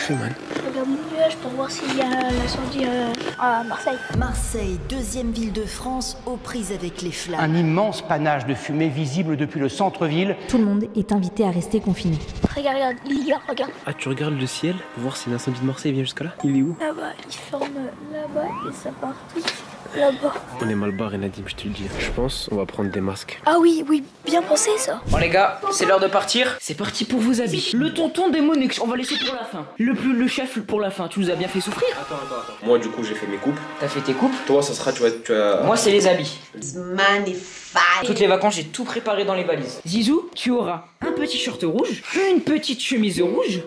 fait, man? Je regarde mon nuage pour voir s'il y a l'incendie à Marseille. Marseille, deuxième ville de France, aux prises avec les flammes. Un immense panache de fumée visible depuis le centre-ville. Tout le monde est invité à rester confiné. Regarde, Lilia, regarde. Ah, tu regardes le ciel pour voir si l'incendie de Marseille vient jusqu'à là? Il est où? Là-bas, il ferme là-bas et ça part tout là-bas. On est mal barré, Nadim, je te le dis. Je pense on va prendre des masques. Ah oui, bien pensé ça. Bon les gars, c'est l'heure de partir. C'est parti pour vos habits. Le tonton démonique, on va laisser pour la fin. Le chef pour la fin, tu nous as bien fait souffrir. Attends. Moi du coup j'ai fait mes coupes. T'as fait tes coupes? Toi ça sera, tu vas... Moi c'est les habits. Magnifique. Toutes les vacances, j'ai tout préparé dans les valises. Zizou, tu auras un petit short rouge, une petite chemise rouge.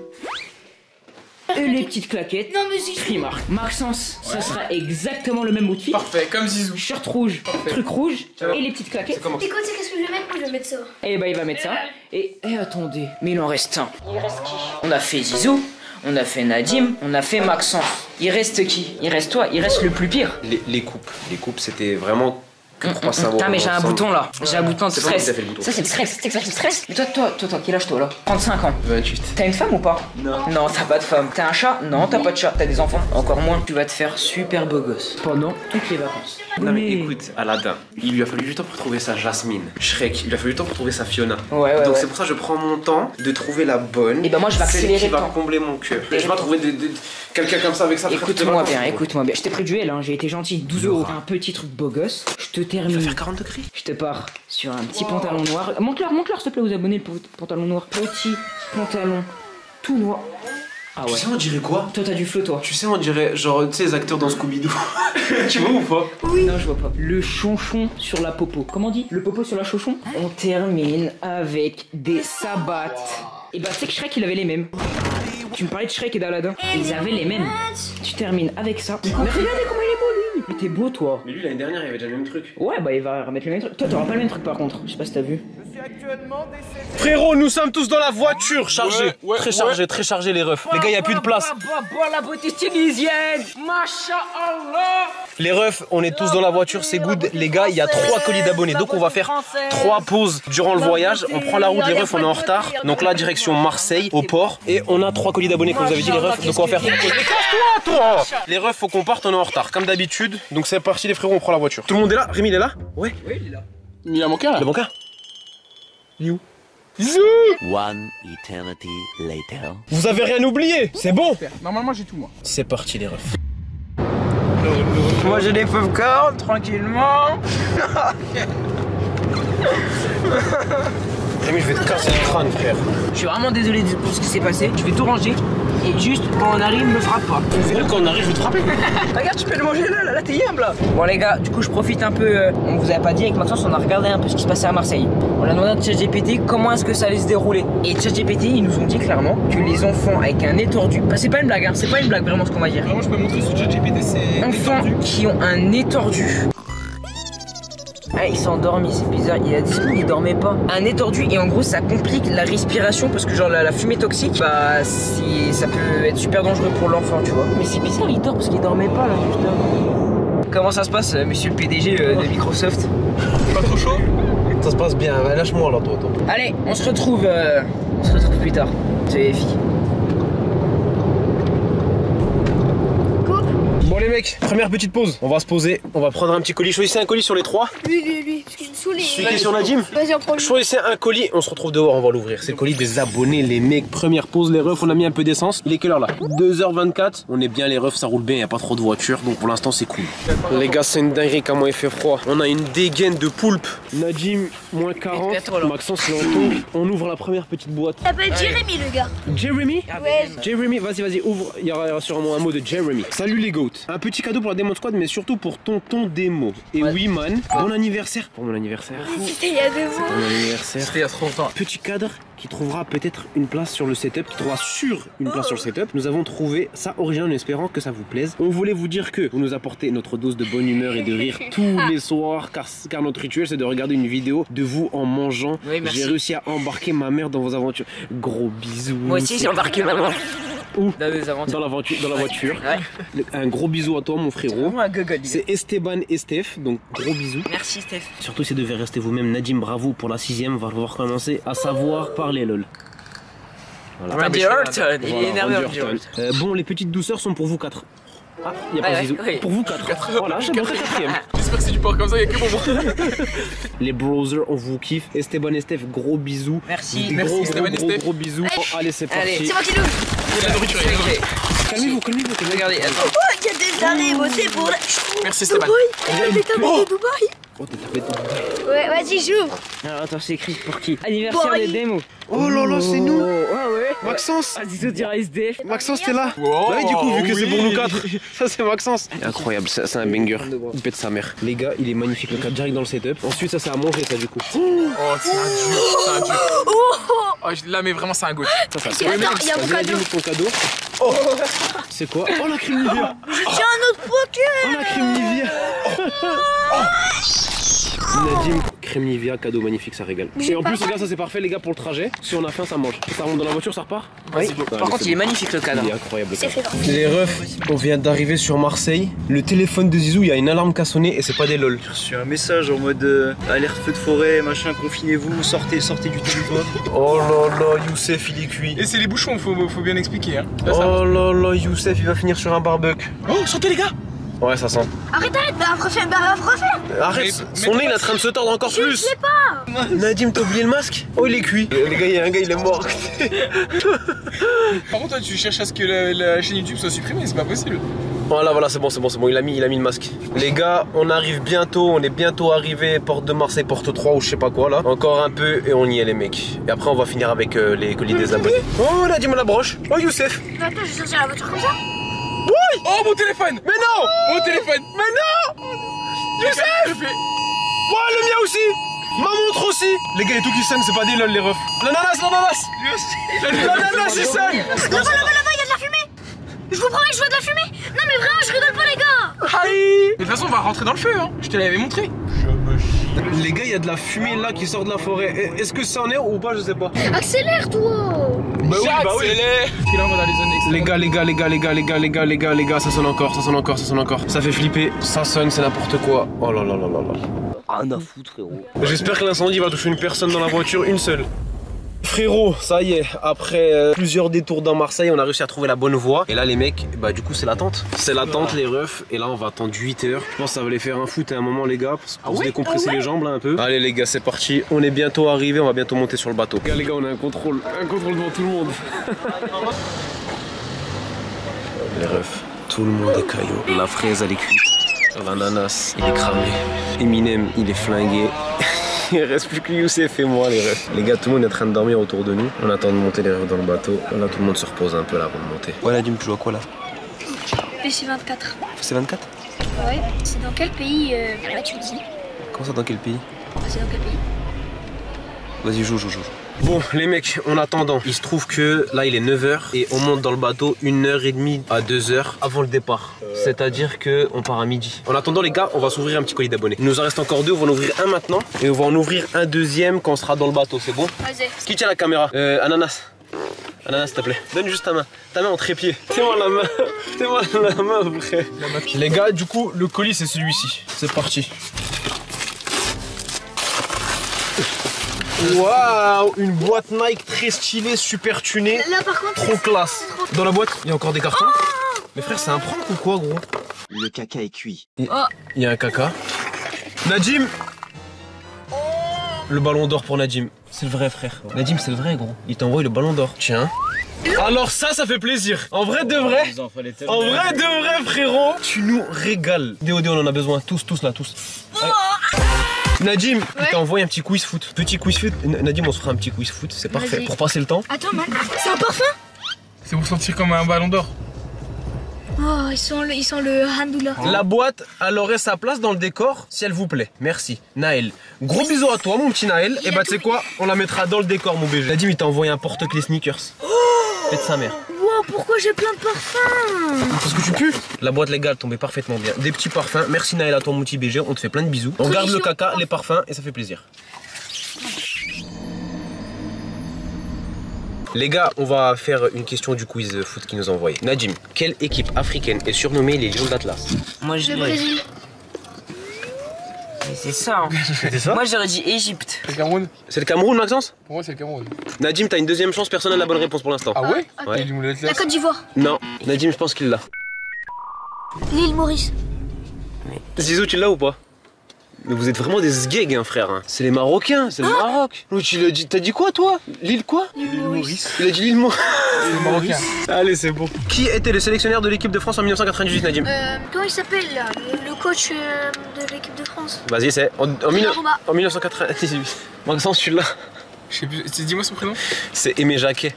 Et les petites claquettes. Non mais si. Primark. Maxence, ça sera exactement le même outfit. Parfait, comme Zizou. Shirt rouge, truc rouge et les petites claquettes. Écoute, c'est qu'est-ce que je vais mettre? Moi je vais mettre ça. Et bah il va mettre ça. Et attendez, mais il en reste un. Il reste qui? On a fait Zizou, on a fait Nadim, on a fait Maxence. Il reste qui? Il reste toi, il reste le plus pire. Les coupes. Les coupes c'était vraiment... Putain mais j'ai un bouton là, j'ai un bouton de stress. Ça fait le bouton. Ça c'est le stress, c'est le stress. Mais toi, quel âge toi là? 35 ans. 28. T'as une femme ou pas? Non. Non, t'as pas de femme. T'as un chat? Non, t'as pas de chat. T'as des enfants? Encore moins. Tu vas te faire super beau gosse pendant toutes les vacances. Non mais écoute, Aladdin, il lui a fallu du temps pour trouver sa Jasmine. Shrek, il lui a fallu du temps pour trouver sa Fiona. Ouais. Donc c'est pour ça que je prends mon temps de trouver la bonne. Et bah moi je vais accélérer qui le va temps. combler mon cœur. Et je vais pas trouver quelqu'un comme ça avec ça. Écoute-moi bien. Je t'ai pris du L, hein. J'ai été gentil. 12 €. Un petit truc beau gosse. Je te termine. Il va faire 40 degrés. Je te pars sur un petit pantalon noir. Montre-leur s'il te plaît aux abonnés le pantalon noir. Petit pantalon tout noir. Ah ouais. Tu sais on dirait quoi? Toi t'as du flow toi. Tu sais on dirait genre tu sais les acteurs dans Scooby-Doo. Tu vois ou pas? Oui. Non je vois pas. Le chonchon sur la popo. Comment on dit? Le popo sur la chonchon. On termine avec des sabbats. Et bah tu sais que Shrek il avait les mêmes. Tu me parlais de Shrek et d'Aladin. Ils avaient les mêmes. Tu termines avec ça. Mais regardez comment il est beau lui. Mais t'es beau toi. Mais lui l'année dernière il avait déjà le même truc. Ouais bah il va remettre le même truc. Toi t'auras pas le même truc par contre. Je sais pas si t'as vu. Frérot, nous sommes tous dans la voiture, chargés. Très chargé les refs. Les gars, y a plus de place. La beauté tunisienne. Masha'Allah. Les refs, on est tous dans la voiture, c'est good. Les gars, il y a 3 colis d'abonnés. Donc on va faire 3 pauses durant le voyage. On prend la route, les refs, on est en retard. Donc là, direction Marseille, au port. Et on a 3 colis d'abonnés, comme vous avez dit, les refs. Donc on va faire 3 pauses. Mais casse-toi, toi. Les refs, faut qu'on parte, on est en retard, comme d'habitude. Donc c'est parti, les frérots, on prend la voiture. Tout le monde est là? Rémi, il est là? Ouais. Oui, il est là. Il a mon cœur. Il a mon cœur. Il est où? One eternity later. Vous avez rien oublié? C'est bon? Normalement j'ai tout moi. C'est parti les refs. Moi j'ai des popcorn tranquillement. Rémi, je vais te casser le crâne, frère. Je suis vraiment désolé pour ce qui s'est passé. Je vais tout ranger. Et juste quand on arrive, me frappe pas. Frérot, quand on arrive, je vais te frapper. Regarde, tu peux le manger là t'es humble là. Bon les gars, du coup je profite un peu. On vous avait pas dit avec Maxence, on a regardé un peu ce qui se passait à Marseille. On a demandé à ChatGPT comment est-ce que ça allait se dérouler. Et ChatGPT ils nous ont dit clairement que les enfants avec un étordu. Bah, c'est pas une blague, hein, c'est pas une blague vraiment ce qu'on va dire. Vraiment je peux montrer sur ChatGPT c'est. Enfants qui ont un étordu. Ah, il s'est endormi, c'est bizarre. Il a 10 minutes, il dormait pas. Un étordu, et en gros, ça complique la respiration parce que, genre, la fumée toxique, bah, ça peut être super dangereux pour l'enfant, tu vois. Mais c'est bizarre, il dort parce qu'il dormait pas là, putain. Comment ça se passe, monsieur le PDG de Microsoft? Pas trop chaud? Ça se passe bien, lâche-moi là, toi. Allez, on se retrouve plus tard. C'est les filles. Bon les mecs, première petite pause. On va se poser, on va prendre un petit colis. Choisissez un colis sur les 3. Lui, parce qu'il me saoule. Celui qui est sur Nadim. Vas-y, on prend lui. Choisissez un colis, on se retrouve dehors, on va l'ouvrir. C'est le colis des abonnés, les mecs. Première pause, les refs, on a mis un peu d'essence. Il est quelle heure là? 2h24. On est bien, les refs, ça roule bien, y a pas trop de voitures. Donc pour l'instant, c'est cool. Les gars, c'est une dinguerie comment il fait froid. On a une dégaine de poulpe. Nadim, moins 40. Maxence, il est en tombe. On ouvre la première petite boîte. Il s'appelle Jérémy, le gars. Jeremy? Ouais. Jeremy, vas-y, ouvre. Il y aura sûrement un mot de Jeremy. Salut les goats. Un petit cadeau pour la Demon Squad, mais surtout pour tonton Demo. Et oui, man, bon anniversaire. Pour mon anniversaire. C'était il y a 2 mois. Mon anniversaire. C'était il y a trop longtemps. Petit cadre qui trouvera peut-être une place sur le setup, qui trouvera sur une place sur le setup. Nous avons trouvé ça original en espérant que ça vous plaise. On voulait vous dire que vous nous apportez notre dose de bonne humeur et de rire tous les soirs, car notre rituel c'est de regarder une vidéo de vous en mangeant. Oui, merci. J'ai réussi à embarquer ma mère dans vos aventures. Gros bisous. Moi aussi j'ai embarqué maman. Où? Dans la voiture. Ouais. Un gros bisou à toi mon frérot. C'est Esteban et Steph, donc gros bisous. Merci Steph. Surtout si vous devez rester vous-même. Nadim, bravo pour la 6ème, on va devoir commencer à savoir parler lol. Voilà. Randy Orton, il est Voilà, énervé Randy Randy Orton. Orton. Bon, les petites douceurs sont pour vous 4. Ah, il n'y a pas Ouais, Zizou. ouais. Pour vous 4. Voilà, j'ai montré 4ème. J'espère que c'est du porc comme ça, il y a que pour moi. Les browsers, on vous kiffe. Esteban et Steph, gros bisous. Merci. Des Merci, gros, Esteban et gros, Steph. gros bisous. Oh, allez, c'est Allez. parti. C'est moi qui l'ouvre. Il y a de la nourriture, il y a de la nourriture. Calmez-vous. Regardez, attends. Oh, il y a des arrêts, c'est pour la... Merci Stéban. Dubaï. Des tables de Dubaï. Oh, t'es tapé dedans. Ouais, vas-y, joue. Alors, attends, c'est écrit pour qui? Anniversaire Boy. des démos. Oh là là, c'est nous. Ouais, ouais. Maxence. Ah, Zizou dira SDF. Maxence, t'es là. Wow, Bah oui, du coup, vu que c'est pour oui. nous 4, ça c'est Maxence. Incroyable, c'est un banger. Il pète sa mère. Les gars, il est magnifique. Le cadre direct dans le setup. Ensuite, ça c'est à manger, ça du coup. Oh, c'est un dur, c'est un dur. Oh, là, mais vraiment, c'est un goût. Ça, ça. Attends, il y a mon Vas-y, cadeau. Nadim, ton cadeau. Oh. C'est quoi? Oh la crème Nivea. J'ai un autre poker. Oh la crème Nivea. Nadim, crème Nivea, cadeau magnifique, ça régale. Et en plus, les gars, ça c'est parfait, les gars, pour le trajet. Si on a faim, ça mange. Ça rentre dans la voiture, ça repart? Oui. Ah, Par mais contre, c'est il est bon. magnifique le cadre. Il est incroyable. le C'est cadre. fait. Les refs, on vient d'arriver sur Marseille. Le téléphone de Zizou, il y a une alarme qui a sonné et c'est pas des lol. J'ai reçu un message en mode alerte feu de forêt, machin, confinez-vous, sortez du territoire. Oh là là, Youssef, il est cuit. Et c'est les bouchons, faut bien expliquer. Hein. Là, ça Oh là là, Youssef, il va finir sur un barbecue. Oh, sortez les gars. Ouais, ça sent. Arrête, refais. Arrête, Mais- son nez, il est en train de se tordre encore plus. Je sais pas. Nadim, t'as oublié le masque? Oh, il est cuit. Les gars, il y a un gars, il est mort. Par contre, toi, tu cherches à ce que la chaîne YouTube soit supprimée, c'est pas possible. Voilà, c'est bon, il a mis le masque. Les gars, on arrive bientôt, on est bientôt arrivé, porte de Marseille, porte 3 ou je sais pas quoi là. Encore un peu et on y est les mecs. Et après on va finir avec les colis des abonnés. Oh, Nadim la broche. Oh, Youssef. Mais attends, j'ai sorti la voiture comme ça. Oh, mon téléphone. Mais non. Mon téléphone. Mais non. Youssef. Je fais- Ouais, le mien aussi. Ma montre aussi. Les gars, il y a tout qui sonne, c'est pas des lol les refs. L'ananas. L'ananas, il sonne. Là-bas, il y a de la fumée. Je vous promets que je vois de la fumée. Non, mais vraiment, je rigole pas, les gars. Aïe. Mais de toute façon, on va rentrer dans le feu, hein. Je te l'avais montré. Les gars, il y a de la fumée là qui sort de la forêt. Est-ce que ça en est ou pas? Je sais pas. Accélère, toi. Bah oui. J'accélère. Parce que là, on va dans les zones extrêmes. Les gars, ça sonne encore. Ça fait flipper. Ça sonne, c'est n'importe quoi. Oh là là là là là. Rien à foutre, frérot. J'espère que l'incendie va toucher une personne dans la voiture, une seule. Frérot, ça y est, après plusieurs détours dans Marseille, on a réussi à trouver la bonne voie. Et là les mecs, bah du coup c'est l'attente. C'est l'attente les refs. Et là on va attendre 8 heures. Je pense que ça va les faire un foot à un moment les gars. Pour se décompresser les jambes là un peu. Allez les gars, c'est parti. On est bientôt arrivé, on va bientôt monter sur le bateau. Les gars, on a un contrôle devant tout le monde. Les refs, tout le monde est caillou. La fraise elle est cuite. L'ananas il est cramé. Eminem il est flingué. Il reste plus que Youssef et moi les refs. Les gars, tout le monde est en train de dormir autour de nous. On attend de monter les refs dans le bateau. Là tout le monde se repose un peu là avant de monter. Ouais Nadim, tu joues à quoi là? PC24. C'est 24? Ouais, c'est dans quel pays là tu le dis? Comment ça, dans quel pays? C'est dans quel pays? Vas-y, joue. Bon les mecs, en attendant, il se trouve que là il est 9h et on monte dans le bateau 1h30 à 2h avant le départ. C'est-à-dire que on part à midi. En attendant les gars, on va s'ouvrir un petit colis d'abonnés. Il nous en reste encore 2, on va en ouvrir un maintenant et on va en ouvrir un deuxième quand on sera dans le bateau, c'est bon? Vas-y. Qui tient la caméra? Ananas. Ananas s'il te plaît, donne juste ta main en trépied. Tiens-moi la main frère. Les gars, du coup le colis c'est celui-ci. C'est parti. Waouh, une boîte Nike très stylée, super tunée. Là par contre, Trop classe. Dans la boîte, il y a encore des cartons. Mais frère, c'est un prank ou quoi, gros? Le caca est cuit. Il y a un caca. Nadim. Le ballon d'or pour Nadim. C'est le vrai, frère. Nadim, c'est le vrai, gros. Il t'envoie le ballon d'or. Tiens. Alors ça fait plaisir. En vrai de vrai. Frérot. Tu nous régales. DOD, on en a besoin. Tous là. Nadim, il t'a envoyé un petit quiz foot. Petit quiz foot. Nadim, on se fera un petit quiz foot. C'est parfait. Pour passer le temps. attends, man, c'est un parfum? C'est pour sentir comme un ballon d'or. Oh, ils sont le handoula. La boîte, elle aurait sa place dans le décor, si elle vous plaît. Merci. Naël. Gros bisous à toi, mon petit Naël. Et bah, tu sais quoi? On la mettra dans le décor, mon BG. Nadim, il t'a envoyé un porte-clés sneakers. Fais de sa mère. Wow, pourquoi j'ai plein de parfums? Parce que tu pues. La boîte légale tombait parfaitement bien. Des petits parfums. Merci Naël à toi, mon petit BG. On te fait plein de bisous. On garde le caca, les parfums et ça fait plaisir. Les gars, on va faire une question du quiz foot qui nous a envoyé. Nadim, quelle équipe africaine est surnommée les Lions d'Atlas? Moi je Le l'ai. Brésil. C'est ça. Hein. C'était ça? Moi j'aurais dit Égypte. C'est le Cameroun? C'est le Cameroun, Maxence? Pour moi, c'est le Cameroun. Nadim, t'as une deuxième chance, personne n'a la bonne réponse pour l'instant. Ah ouais? Ouais. La Côte d'Ivoire. Non, Nadim, je pense qu'il l'a. L'île Maurice. Zizou, tu l'as ou pas? Mais vous êtes vraiment des sgegs, hein, frère. C'est les Marocains, c'est le Maroc. Oui, tu l'as dit. T'as dit quoi, toi? L'île quoi? L'île Maurice. Il a dit l'île Maurice. C'est le Marocain. Allez, c'est bon. Qui était le sélectionneur de l'équipe de France en 1998, Nadim? Comment il s'appelle là? Le coach de l'équipe de France. Vas-y, c'est en 1998. Maxence, tu l'as? Je sais plus. Dis-moi son prénom. C'est Aimé Jacquet.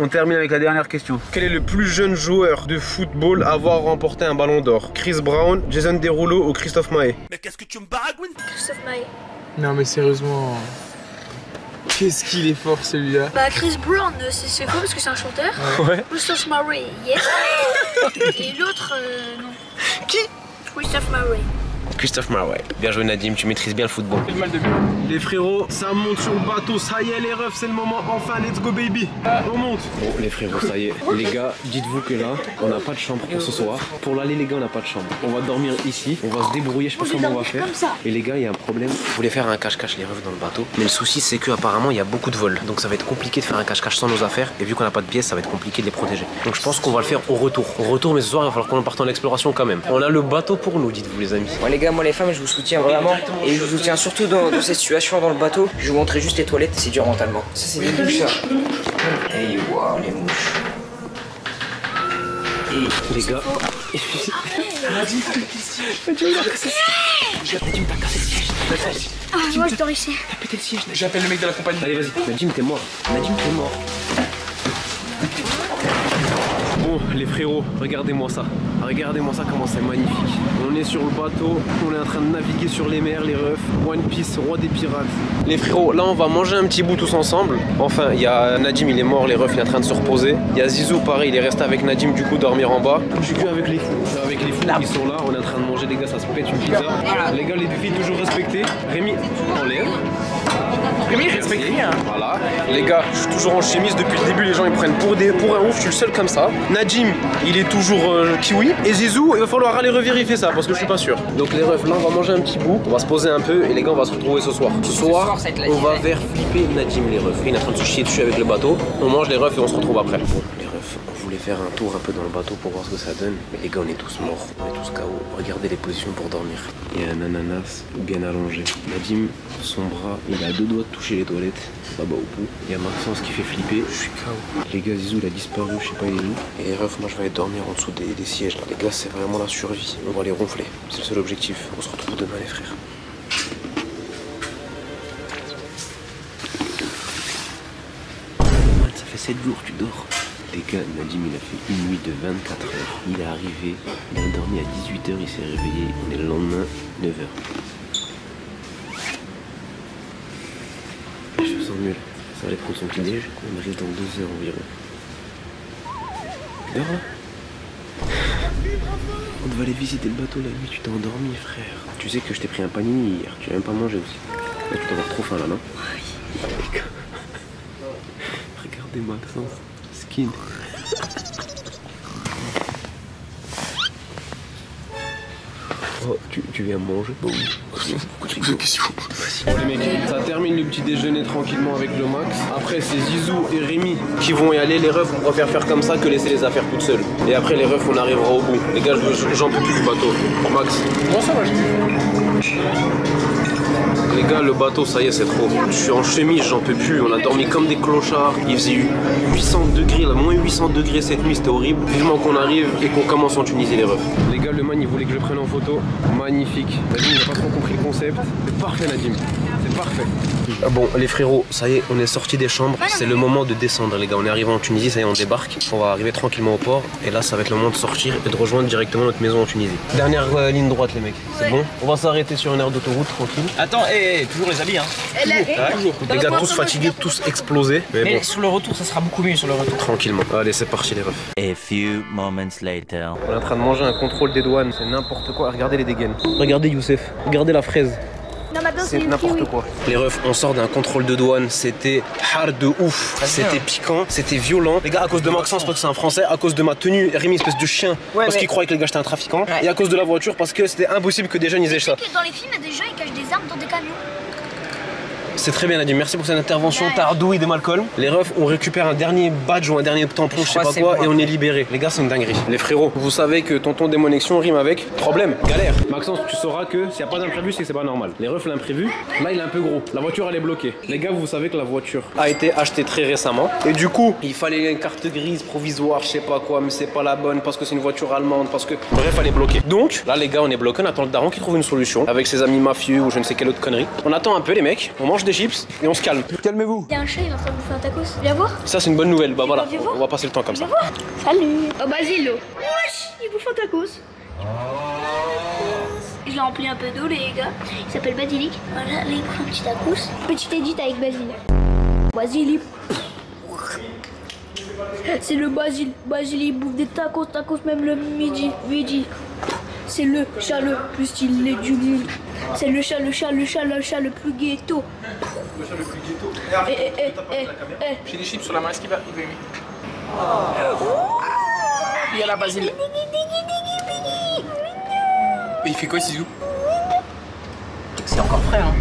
On termine avec la dernière question. Quel est le plus jeune joueur de football à avoir remporté un ballon d'or? Chris Brown, Jason Derulo ou Christophe Maé? Mais qu'est-ce que tu me baragouines? Christophe Maé. Non, mais sérieusement. Qu'est-ce qu'il est fort celui-là. Bah, Chris Brown, c'est faux parce que c'est un chanteur. Ouais. Christophe Maé, yes. Et l'autre, non. Qui? Christophe Maé. Christophe Maé. Bien joué, Nadim, tu maîtrises bien le football. Quel mal de but. Les frérots, ça monte sur le bateau, ça y est les refs, c'est le moment, enfin, let's go baby. On monte. Bon les frérots, ça y est. Les gars, dites-vous que là, on n'a pas de chambre pour ce soir. Pour l'aller les gars, on n'a pas de chambre. On va dormir ici, on va se débrouiller, je sais pas comment on va faire. Et les gars, il y a un problème. Je voulais faire un cache-cache les refs dans le bateau. Mais le souci c'est que apparemment il y a beaucoup de vols. Donc ça va être compliqué de faire un cache-cache sans nos affaires. Et vu qu'on n'a pas de pièces, ça va être compliqué de les protéger. Donc je pense qu'on va le faire au retour. Au retour, mais ce soir, il va falloir qu'on parte en exploration quand même. On a le bateau pour nous, dites-vous les amis. Ouais les gars, moi les femmes je vous soutiens vraiment. Et je vous soutiens surtout dans cette situation dans le bateau. Je vais vous montrer juste les toilettes, c'est dur mentalement. Ça c'est des mouches ça. Et waouh les mouches. Et les gars. Ah, moi je dors ici. J'appelle le mec de la compagnie. Allez vas-y, Nadim t'es mort. Nadim t'es mort. Bon les frérots, regardez-moi ça. Regardez-moi ça comment c'est magnifique. On est sur le bateau, on est en train de naviguer sur les mers, les refs. One Piece, roi des pirates. Les frérots, là on va manger un petit bout tous ensemble. Enfin, il y a Nadim, il est mort, les refs, il est en train de se reposer. Il y a Zizou, pareil, il est resté avec Nadim, du coup dormir en bas. Je suis que avec les fous. Avec les fous qui sont là, on est en train de manger, les gars, ça se pète une pizza. Les gars, les filles toujours respectés. Rémi, enlève. Rémi, respecte rien. Voilà. Les gars, je suis toujours en chemise depuis le début, les gens ils me prennent pour un ouf, je suis le seul comme ça. Nadim, il est toujours kiwi. Et Zizou, il va falloir aller revérifier ça parce que je suis pas sûr. Donc les refs, là on va manger un petit bout, on va se poser un peu et les gars on va se retrouver ce soir. Ce soir, on va faire flipper Nadim les refs. Il est en train de se chier dessus avec le bateau. On mange les refs et on se retrouve après. Bon, les refs, on voulait faire un tour un peu dans le bateau pour voir ce que ça donne. Mais les gars, on est tous morts, on est tous KO. Regardez les positions pour dormir. Il y a un ananas bien allongé. Nadim, son bras, il a à 2 doigts de toucher les toilettes. Là-bas au bout. Il y a Maxence qui fait flipper. Je suis KO. Les gars, Zizou, il a disparu, je sais pas il est où. Et les refs, moi je vais aller dormir en dessous des sièges. Là. Les gars, c'est vraiment la survie. On va les ronfler. C'est le seul objectif. On se retrouve demain, les frères. Ça fait 7 jours, tu dors. Les gars, Nadim, il a fait une nuit de 24 heures. Il est arrivé, il a dormi à 18h, il s'est réveillé. On est le lendemain, 9h. Je me sens nul. Ça va aller prendre son petit déj. On arrive dans 2 heures environ. Tu dors là? On devait aller visiter le bateau la nuit, tu t'es endormi, frère. Tu sais que je t'ai pris un panini hier, tu n'as même pas mangé aussi. Là, tu dois avoir trop faim là, non? Oui. Regardez Maxence, skin. Oh, tu viens manger? Bah oui. Pourquoi question? Bon les mecs, ça termine le petit déjeuner tranquillement avec le Max. Après c'est Zizou et Rémi qui vont y aller. Les refs, on préfère faire comme ça que laisser les affaires toutes seules. Et après les refs, on arrivera au bout. Les gars, j'en peux plus du bateau. Max. Comment ça va, Les gars, le bateau, ça y est, c'est trop. Je suis en chemise, j'en peux plus. On a dormi comme des clochards. Il faisait 800 degrés, là, moins 800 degrés cette nuit, c'était horrible. Vivement qu'on arrive et qu'on commence en Tunisie, les refs. Les gars, le man, il voulait que je le prenne en photo. Magnifique. Nadim, il n'a pas trop compris le concept. C'est parfait, Nadim. C'est parfait. Ah bon, les frérots, ça y est, on est sortis des chambres. C'est le moment de descendre, les gars. On est arrivé en Tunisie, ça y est, on débarque. On va arriver tranquillement au port. Et là, ça va être le moment de sortir et de rejoindre directement notre maison en Tunisie. Dernière ligne droite, les mecs. C'est bon? On va s'arrêter sur une aire d'autoroute, tranquille. Attends, toujours les habits, hein. Toujours. Les gars, tous fatigués, tous explosés. Mais bon. sur le retour, ça sera beaucoup mieux sur le retour. Tranquillement. Allez, c'est parti, les refs. A few moments later. On est en train de manger un contrôle des douanes. C'est n'importe quoi. Regardez les dégaines. Regardez Youssef. Regardez la fraise. Non, ma c'est n'importe quoi. Les refs, on sort d'un contrôle de douane, c'était hard de ouf, c'était piquant, c'était violent. Les gars, à cause de Maxence, parce que c'est un français, à cause de ma tenue, Rémi, espèce de chien, parce qu'il croyait que les gars j'étais un trafiquant, et à cause de la voiture, parce que c'était impossible que des jeunes ils aient ça. Dans les films, il y a des gens qui cachent des armes dans des camions. C'est très bien Nadim, merci pour cette intervention Tardouille de Malcolm. Les refs, on récupère un dernier badge ou un dernier tampon, je sais pas quoi, et on est libéré. Les gars, c'est une dinguerie. Les frérots, vous savez que tonton démonexion rime avec problème, galère. Maxence, tu sauras que s'il n'y a pas d'imprévu, c'est que c'est pas normal. Les refs, l'imprévu, là il est un peu gros. La voiture elle est bloquée. Les gars, vous savez que la voiture a été achetée très récemment. Et du coup, il fallait une carte grise provisoire, je sais pas quoi, mais c'est pas la bonne parce que c'est une voiture allemande, parce que. Bref, elle est bloquée. Donc, là les gars, on est bloqué, on attend le daron qui trouve une solution avec ses amis mafieux ou je ne sais quelle autre connerie. On attend un peu les mecs, on mange des chips et on se calme. Calmez-vous. Il y a un chat, il est en train de bouffer un tacos. Viens voir. Ça, c'est une bonne nouvelle. Bah voilà, on va passer le temps comme ça. Salut. Oh, Basile. Wesh, il bouffe un tacos. Je l'ai rempli un peu d'eau, les gars. Il s'appelle Basilic. Voilà, là, il prend un petit tacos. Petite édite avec Basile. Basile. C'est le Basile. Basile, il bouffe des tacos, même le midi. C'est le chat le plus stylé du monde. C'est le chat le plus ghetto. Le chat le plus ghetto. J'ai des chips sur la main, est-ce qu'il va aimer? Il y a la Basile. Et il fait quoi, Sizou? C'est encore frais, hein.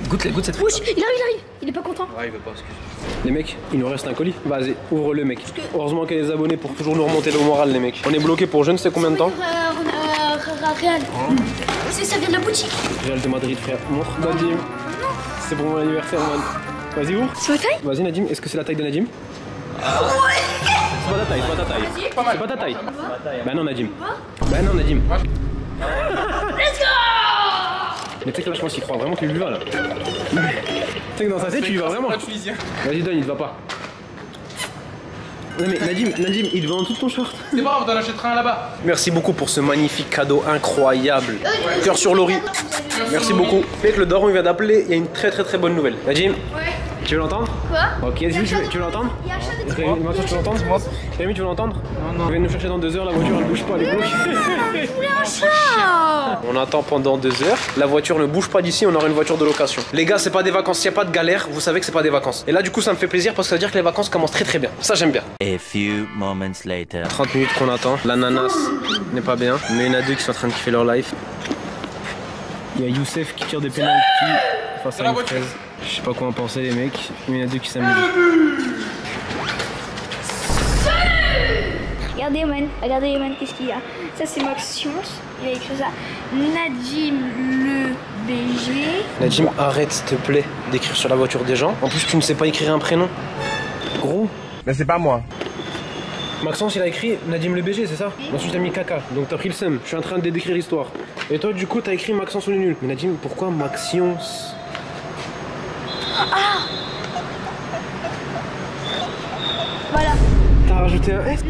Goûte cette Wesh, il arrive. Il est pas content. Ouais, il veut pas, excuse-moi. Les mecs, il nous reste un colis. Vas-y, ouvre-le, mec. Heureusement qu'il y a des abonnés pour toujours nous remonter le moral, les mecs. On est bloqué pour je ne sais combien de temps. Real. Ça vient de la boutique. Real de Madrid, frère. Montre, Nadim. C'est pour mon anniversaire, man. Vas-y, ouvre. C'est ma taille? Vas-y, Nadim. Est-ce que c'est la taille de Nadim? C'est pas ta taille, c'est pas ta taille. C'est pas ta taille. Bah non, Nadim. Bah non, Nadim. Let's go! Mais tu sais que là, je pense qu'il croit vraiment qu'il lui va là. Tu sais que dans sa tête, tu lui vas vraiment. Vas-y, donne, il te va pas. Non mais Nadim, il te va en dessous de ton short. C'est pas grave, t'en achèteras un là-bas. Merci beaucoup pour ce magnifique cadeau incroyable. Cœur sur Laurie. Merci beaucoup. Mec, le daron il vient d'appeler, il y a une très bonne nouvelle. Nadim, tu veux l'entendre? Quoi? Ok, vas-y, tu veux l'entendre? Tu veux l'entendre? Rémi, tu veux l'entendre? Non. Il vient nous chercher dans 2 heures, la voiture elle bouge pas, elle est bloquée. Je voulais un chat! On attend pendant 2 heures, la voiture ne bouge pas d'ici, on aura une voiture de location. Les gars, c'est pas des vacances, s'il n'y a pas de galère, vous savez que c'est pas des vacances. Et là, du coup, ça me fait plaisir parce que ça veut dire que les vacances commencent très bien. Ça, j'aime bien. A few moments later. 30 minutes qu'on attend, l'ananas n'est pas bien, mais il y en a 2 qui sont en train de kiffer leur life. Il y a Youssef qui tire des pénaltys face à une fraise. Je sais pas quoi en penser les mecs, mais il y en a 2 qui s'amusent. Regardez man, qu'est-ce qu'il y a? Ça c'est Maxence, il a écrit ça. Nadim le BG. Nadim, arrête s'il te plaît d'écrire sur la voiture des gens. En plus tu ne sais pas écrire un prénom. Gros. Mais c'est pas moi. Maxence il a écrit Nadim le BG, c'est ça? Ensuite t'as mis caca, donc t'as pris le seum. Je suis en train de décrire l'histoire. Et toi du coup t'as écrit Maxence le nul. Mais Nadim, pourquoi Maxence? Ah! Voilà. T'as rajouté un S?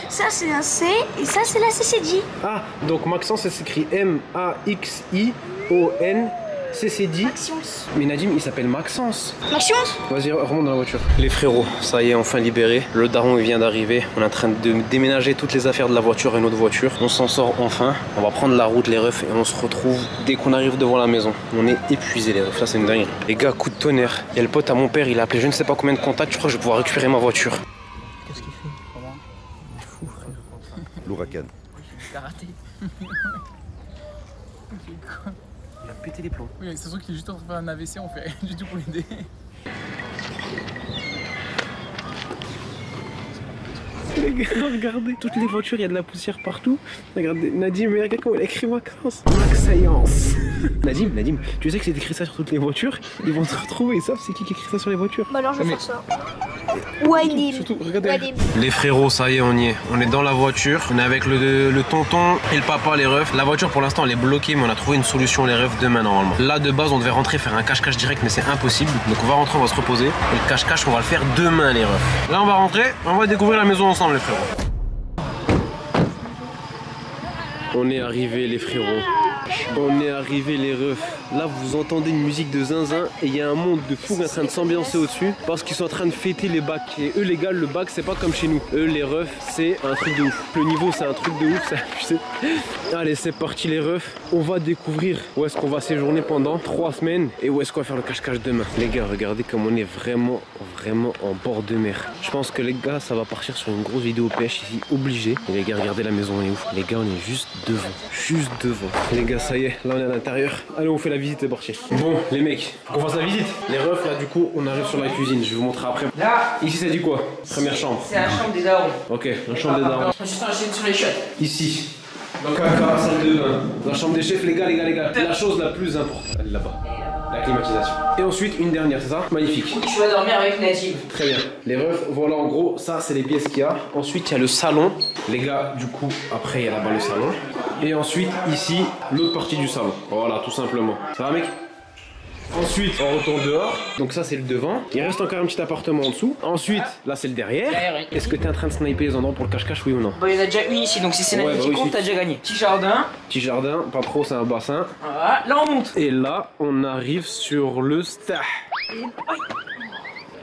Ça c'est un C et ça c'est la CCD. Ah, donc Maxence ça s'écrit M-A-X-I-O-N-C-C-D. Maxence. Mais Nadim il s'appelle Maxence. Maxence? Vas-y, remonte dans la voiture. Les frérots, ça y est, enfin libéré. Le daron il vient d'arriver. On est en train de déménager toutes les affaires de la voiture et notre voiture. On s'en sort enfin. On va prendre la route les refs et on se retrouve dès qu'on arrive devant la maison. On est épuisés les refs, là c'est une dinguerie. Les gars, coup de tonnerre. Il y a le pote à mon père, il a appelé je ne sais pas combien de contacts. Je crois que je vais pouvoir récupérer ma voiture. Qu'est-ce qu'il fait? Comment? Il est fou, frère. L'ouragan. Karaté. Il a pété les plombs. Oui, c'est sûr qu'il est juste en train de faire un AVC, on fait rien du tout pour l'aider. Les gars, regardez, toutes les voitures, il y a de la poussière partout. Regardez, Nadim, mais regarde comment il a écrit Maxence. Maxence. Nadim, tu sais que c'est écrit ça sur toutes les voitures? Ils vont te retrouver, ils savent c'est qui écrit ça sur les voitures. Bah alors je vais faire ça. Wadim. Surtout, regardez. Les frérots, ça y est, on y est. On est dans la voiture. On est avec le tonton et le papa, les refs. La voiture, pour l'instant, elle est bloquée, mais on a trouvé une solution, les refs, demain, normalement. Là, de base, on devait rentrer faire un cache-cache direct, mais c'est impossible. Donc, on va rentrer, on va se reposer. Et le cache-cache, on va le faire demain, les refs. Là, on va rentrer, on va découvrir la maison ensemble, les frérots. On est arrivé, les frérots. On est arrivé les refs. Là vous entendez une musique de zinzin et il y a un monde de fou qui est en train de s'ambiancer au-dessus parce qu'ils sont en train de fêter les bacs. Et eux les gars, le bac c'est pas comme chez nous. Eux les refs c'est un truc de ouf. Le niveau c'est un truc de ouf, ça, tu sais. Allez c'est parti les refs. On va découvrir où est-ce qu'on va séjourner pendant 3 semaines et où est-ce qu'on va faire le cache-cache demain. Les gars regardez comme on est vraiment en bord de mer. Je pense que les gars ça va partir sur une grosse vidéo pêche ici, obligé. Et les gars regardez la maison, on est ouf. Les gars on est juste devant. Juste devant. Les gars ça y est, là on est à l'intérieur. Allez on fait la visite, c'est parti. Bon les mecs, faut qu'on fasse la visite. Les refs là du coup on arrive sur la cuisine, je vais vous montrer après. Là, ici c'est du quoi? Première chambre. C'est la chambre des darons. Ok, la chambre des darons. Juste un sur les chiottes. Ici. Donc caca, salle de bain. La chambre des chefs, les gars. La chose la plus importante, elle est là-bas. La climatisation. Et ensuite une dernière, c'est ça? Magnifique. Tu vas dormir avec Najib. Très bien. Les refs, voilà en gros, ça c'est les pièces qu'il y a. Ensuite il y a le salon. Les gars, du coup, après il y a là-bas le salon. Et ensuite ici, l'autre partie du salon. Voilà, tout simplement. Ça va mec? Ensuite, on retourne dehors. Donc ça, c'est le devant. Il reste encore un petit appartement en dessous. Ensuite, là, c'est le derrière. Est-ce que t'es en train de sniper les endroits pour le cache-cache, oui ou non? Bah, il y en a déjà une ici, donc si c'est Najib qui compte, t'as déjà gagné. Petit jardin. Petit jardin, pas trop, c'est un bassin. Voilà, là on monte. Et là, on arrive sur le stah.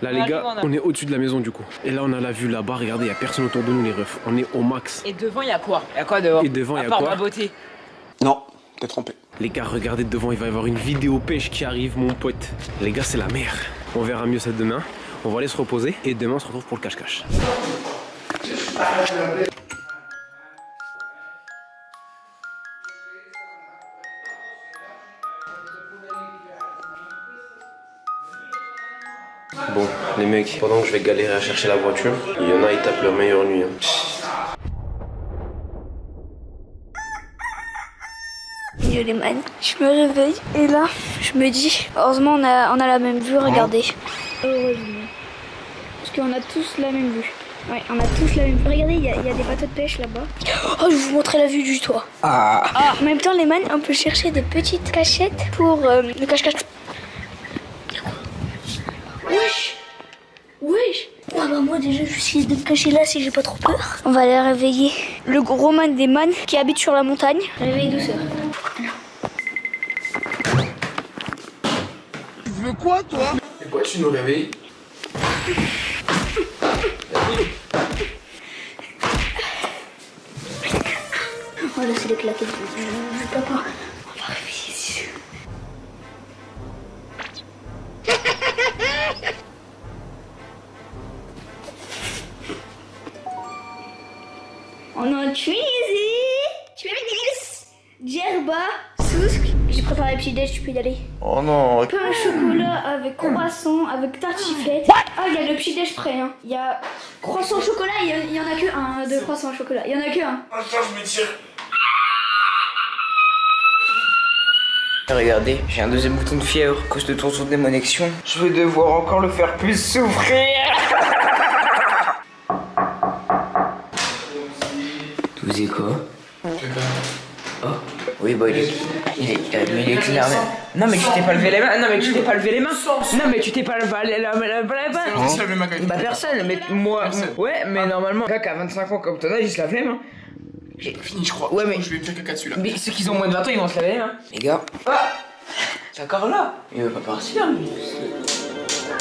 Là les gars, on est au-dessus de la maison du coup. Et là on a la vue là-bas, regardez, il n'y a personne autour de nous les refs. On est au max. Et devant il y a quoi? Il y a quoi dehors? Et devant il y a quoi? À part quoi? ma beauté. Non, t'es trompé. Les gars, regardez devant, il va y avoir une vidéo pêche qui arrive mon pote. Les gars, c'est la mer. On verra mieux ça demain. On va aller se reposer et demain on se retrouve pour le cache-cache. Bon, les mecs, pendant que je vais galérer à chercher la voiture, il y en a, ils tapent leur meilleure nuit. Les man, je me réveille et là, je me dis, heureusement on a la même vue, regardez. Heureusement. Parce qu'on a tous la même vue. Ouais, on a tous la même vue. Regardez, il y a des bateaux de pêche là-bas. Oh, je vais vous montrer la vue du toit. En même temps, les man, on peut chercher des petites cachettes pour le cache-cache. Wesh. Wesh. Ah bah moi déjà, je vais essayer de me cacher là si j'ai pas trop peur. On va aller réveiller le gros man des man qui habite sur la montagne. Réveille douceur. Tu veux quoi toi? Et pourquoi tu nous réveilles? Oh là c'est les claquettes du papa. On va réveiller ici. On est en Tunisie. Djerba, Sousk. J'ai préparé le petit déj, tu peux y aller. Oh non. Pain au chocolat avec croissant, avec tartiflette. Ah, il y a le petit déj prêt. Hein. Il y a croissant au chocolat, il y en a que un de croissant au chocolat. Il y en a que un. Attends, je me tire. Regardez, j'ai un deuxième bouton de fièvre à cause de ton tour de démonexion. Je vais devoir encore le faire plus souffrir. Tu faisais quoi? Oh, oui, bah il est clair. Non, mais tu t'es pas levé les mains. Non, mais tu t'es pas levé les mains. Non, mais tu t'es pas levé les mains. Bah, personne, mais moi. Ouais, mais normalement, un gars qui a 25 ans comme ton âge, il se lave les mains. J'ai pas fini, je crois. Ouais, mais je vais me faire caca dessus là. Mais ceux qui ont moins de 20 ans, ils vont se laver les mains. Les gars. Ah, c'est encore là. Il veut pas partir, lui.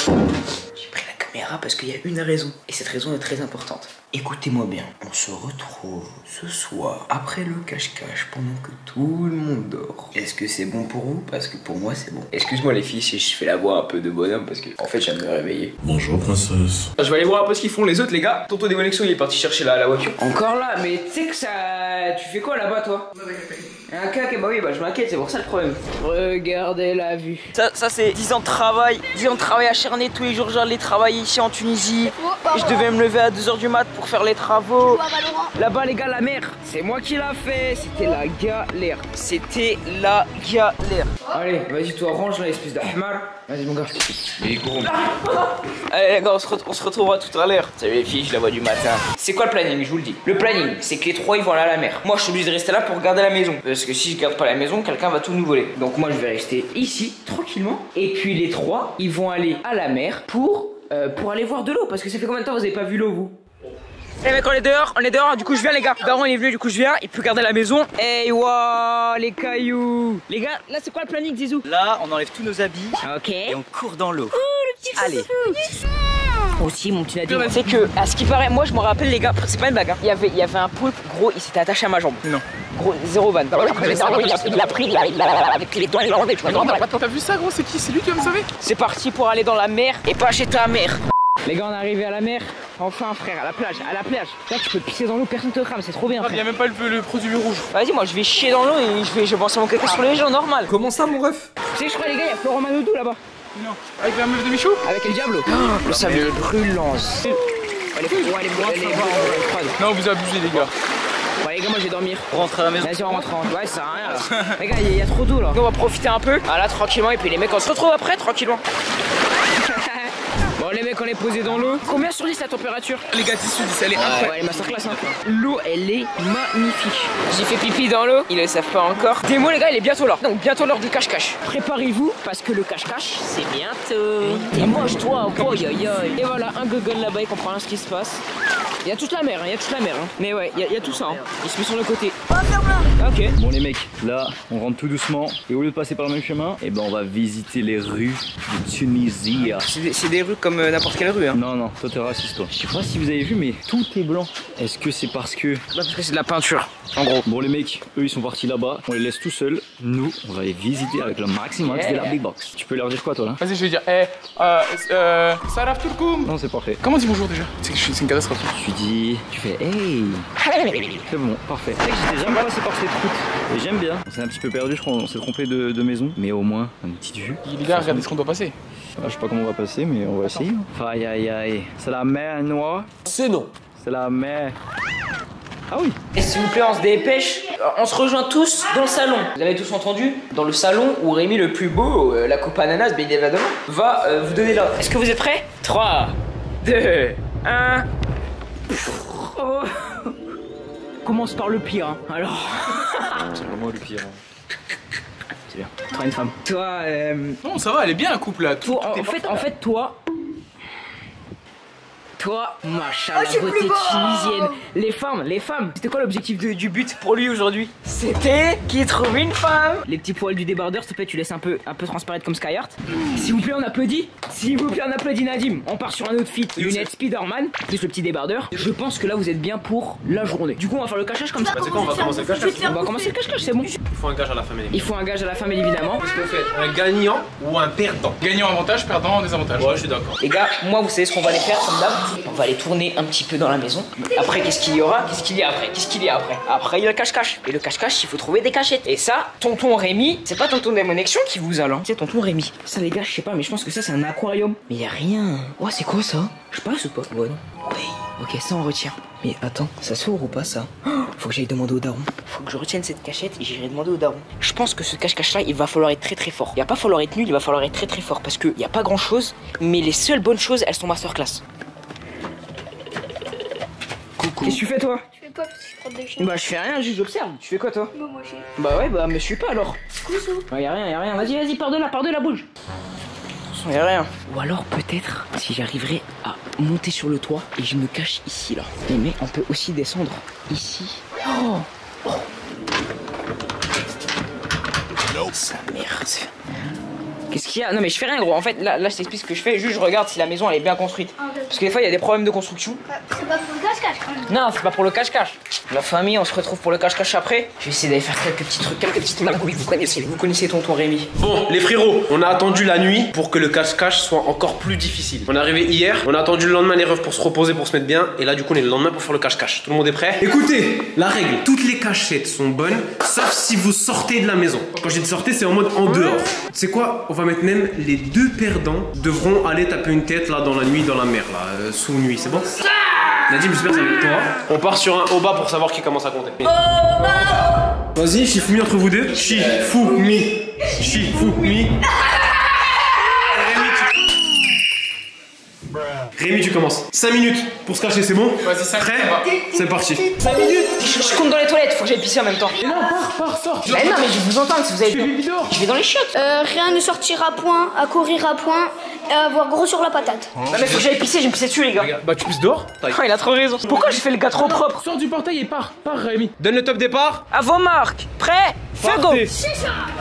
J'ai pris la caméra parce qu'il y a une raison. Et cette raison est très importante. Écoutez-moi bien, on se retrouve ce soir après le cache-cache pendant que tout le monde dort. Est-ce que c'est bon pour vous? Parce que pour moi c'est bon. Excuse-moi les filles si je fais la voix un peu de bonhomme parce que en fait je viens de me réveiller. Bonjour princesse. Je vais aller voir un peu ce qu'ils font les autres les gars. Tonton Démonexion il est parti chercher la voiture. Encore là, mais tu sais que ça... Tu fais quoi là-bas toi? Un caca, bah oui, bah je m'inquiète, c'est pour ça le problème. Regardez la vue. Ça c'est 10 ans de travail. 10 ans de travail acharné tous les jours, j'allais travailler ici en Tunisie. Et je devais me lever à 2 h du mat pour faire les travaux. Là-bas les gars, la mer, c'est moi qui l'a fait. C'était la galère. C'était la galère. Allez, vas-y toi, range là, espèce d'ahmar. Vas-y mon gars. Mais gros. Allez les gars, on se retrouvera tout à l'heure. Salut les filles, je la vois du matin. C'est quoi le planning? Je vous le dis. Le planning, c'est que les trois ils vont aller à la mer. Moi je suis obligé de rester là pour garder la maison. Parce que si je garde pas la maison, quelqu'un va tout nous voler. Donc moi je vais rester ici, tranquillement. Et puis les trois, ils vont aller à la mer pour aller voir de l'eau. Parce que ça fait combien de temps vous avez pas vu l'eau vous? Les mecs, on est dehors, du coup je viens les gars. Daron il est venu, du coup je viens, il peut garder la maison. Hey waouh, les cailloux. Les gars, là c'est quoi le planning Zizou? Là, on enlève tous nos habits Ok. et on court dans l'eau. Le petit Allez. Aussi mon petit Nadim. C'est que, à ce qui paraît, moi je me rappelle les gars, c'est pas une blague hein. Il y avait un poulpe, gros, il s'était attaché à ma jambe. Non. Gros, zéro van. Il a pris avec les doigts enlevés, tu vois. T'as vu ça gros, c'est qui? C'est lui qui va me sauver? C'est parti pour aller dans la mer et pas chez ta mère. Les gars, on est arrivé à la mer. Enfin frère, à la plage. Là tu peux pisser dans l'eau, personne te crame, c'est trop bien. Il y a même pas le produit rouge. Vas-y, moi je vais chier dans l'eau et je vais lancer mon caca sur les gens, normal. Comment ça mon ref? Tu sais, je crois les gars, il y a Florent Manodou là-bas. Non. Avec la meuf de Michou? Avec El Diablo. Le sable brûlant. Elle est froide. Non, vous abusez les gars. Ouais les gars, moi je vais dormir. Rentre à la maison. Vas-y, on rentre. Ouais, ça sert à rien là. Les gars, il y a trop d'eau là. On va profiter un peu. Ah là, tranquillement. Et puis les mecs, on se retrouve après, tranquillement. Bon, les mecs, on est posés dans l'eau. Combien sur 10 la température? Les gars, 10 sur 10, elle est incroyable. Ouais, elle est masterclass. Hein. L'eau, elle est magnifique. J'ai fait pipi dans l'eau. Ils le savent pas encore. Dis-moi, les gars, il est bientôt là. Donc, bientôt l'heure du cache-cache. Préparez-vous parce que le cache-cache, c'est bientôt. Et mange-toi, aïe aïe aïe. Et voilà, un gogol là-bas, il comprend rien ce qui se passe. Il y a toute la mer, hein. Mais ouais, il y a tout ça. Hein. Il se met sur le côté. Ok. Bon les mecs, là on rentre tout doucement et au lieu de passer par le même chemin, et ben on va visiter les rues de Tunisie. C'est des rues comme n'importe quelle rue hein. Non, toi t'es raciste toi. Je sais pas si vous avez vu mais tout est blanc. Est-ce que c'est parce que... Parce que c'est de la peinture, en gros. Bon les mecs, eux ils sont partis là-bas, on les laisse tout seuls. Nous, on va les visiter avec le Maximax de la Big Box. Tu peux leur dire quoi toi là? Vas-y, je vais dire, Saraf Turkoum. Non c'est parfait. Comment on dit bonjour déjà? C'est une catastrophe. Tu fais hey. C'est bon, parfait. J'étais jamais passé par cette route et j'aime bien. On s'est un petit peu perdu, je crois, on s'est trompé de maison, mais au moins une petite vue. Les gars, regardez ce qu'on doit passer. Je sais pas comment on va passer, mais on va essayer. Aïe aïe aïe. C'est la mer noire. C'est non. C'est la mer. Ah oui. Et s'il vous plaît, on se dépêche. On se rejoint tous dans le salon. Vous avez tous entendu? Dans le salon où Rémi le plus beau, la coupe ananas, bien évidemment, va vous donner l'ordre. Est-ce que vous êtes prêts? 3, 2, 1. Oh. Commence par le pire, hein. Alors. C'est vraiment le pire. C'est bien. Toi, une femme. Toi, Non, ça va, elle est bien la coupe là. En fait, toi, machallah, la beauté tunisienne. Les femmes. C'était quoi l'objectif du but pour lui aujourd'hui? C'était qu'il trouve une femme. Les petits poils du débardeur, s'il te plaît, tu laisses un peu transparaître comme Skyheart. S'il vous plaît, on applaudit. Nadim. On part sur un autre feat. Lunettes Spider-Man, plus le petit débardeur. Je pense que là, vous êtes bien pour la journée. Du coup, on va faire le cache-cache comme ça. C'est quoi, on va commencer le cache-cache? On va commencer le cache-cache, c'est bon. Il faut un gage à la fin, Il faut un gage à la fin, évidemment. Qu'est-ce qu'on fait? Un gagnant ou un perdant? Gagnant avantage, perdant désavantage. Ouais, je suis d'accord. Les gars, moi, vous savez ce qu'on va aller faire comme d'hab? On va aller tourner un petit peu dans la maison. Après, qu'est-ce qu'il y aura? Qu'est-ce qu'il y a après? Après, il y a le cache-cache. Et le cache-cache, il faut trouver des cachettes. Et ça, tonton Rémi, c'est pas tonton Démonection qui vous a là. C'est tonton Rémi. Ça, les gars, je sais pas, mais je pense que ça, c'est un aquarium. Mais y a rien. Ouais, c'est quoi ça? Je passe ou pas? Ouais, non. Oui. Ok, ça, on retient. Mais attends, ça s'ouvre ou pas ça? Faut que j'aille demander au daron. Faut que je retienne cette cachette et j'irai demander au daron. Je pense que ce cache-cache là, il va falloir être très fort. Il va pas falloir être nul, il va falloir être très fort. Parce qu'il y a pas grand chose, mais les seules bonnes choses, elles sont masterclass. Qu'est-ce que tu fais toi? Je fais pas parce que je prends des chiens. Bah je fais rien, juste j'observe. Tu fais quoi toi? Bah moi j'ai. Bah ouais, bah me suis pas alors. Coucou. Bah y'a rien. Vas-y, par de là, bouge. Y'a rien. Ou alors peut-être si j'arriverais à monter sur le toit et je me cache ici là. Mais on peut aussi descendre ici. Oh. Sa mère. Qu'est-ce qu'il y a? Non mais je fais rien gros, en fait là je t'explique ce que je fais, juste je regarde si la maison elle est bien construite. Parce que des fois il y a des problèmes de construction. C'est pas pour le cache-cache quand même. Non, c'est pas pour le cache-cache. La famille, on se retrouve pour le cache-cache après. Je vais essayer d'aller faire quelques petits trucs, quelques petites magouilles. Vous connaissez tonton Rémi. Bon, les frérots, on a attendu la nuit pour que le cache-cache soit encore plus difficile. On est arrivé hier, on a attendu le lendemain les refs pour se reposer, pour se mettre bien. Et là, du coup, on est le lendemain pour faire le cache-cache. Tout le monde est prêt? Écoutez, la règle, toutes les cachettes sont bonnes, sauf si vous sortez de la maison. Quand j'ai dit sortez, c'est en mode en dehors. C'est quoi? On va mettre même les deux perdants devront aller taper une tête là dans la nuit, dans la mer, là, sous nuit, c'est bon? Nadim, j'espère que c'est avec toi. On part sur un haut bas pour savoir qui commence à compter. Vas-y, Shifumi entre vous deux. Shifumi. Rémi, tu commences. 5 minutes pour se cacher, c'est bon? Vas-y, 5 Prêt? C'est parti. 5 minutes. Je compte dans les toilettes, faut que j'aille pisser en même temps. Mais non, pars, sors. Mais non, mais je vous entends si vous avez. Je vais dans les chiottes. Rien ne sortira point, à courir à point, et à avoir gros sur la patate. Non, mais faut que j'aille pisser, je vais me pisser dessus, les gars. Bah, tu pisses dehors. Il a trop raison. Pourquoi j'ai fait le gars trop propre? Sors du portail et pars, Rémi. Donne le top départ. À vos marques. Prêt? Feu go. Partez.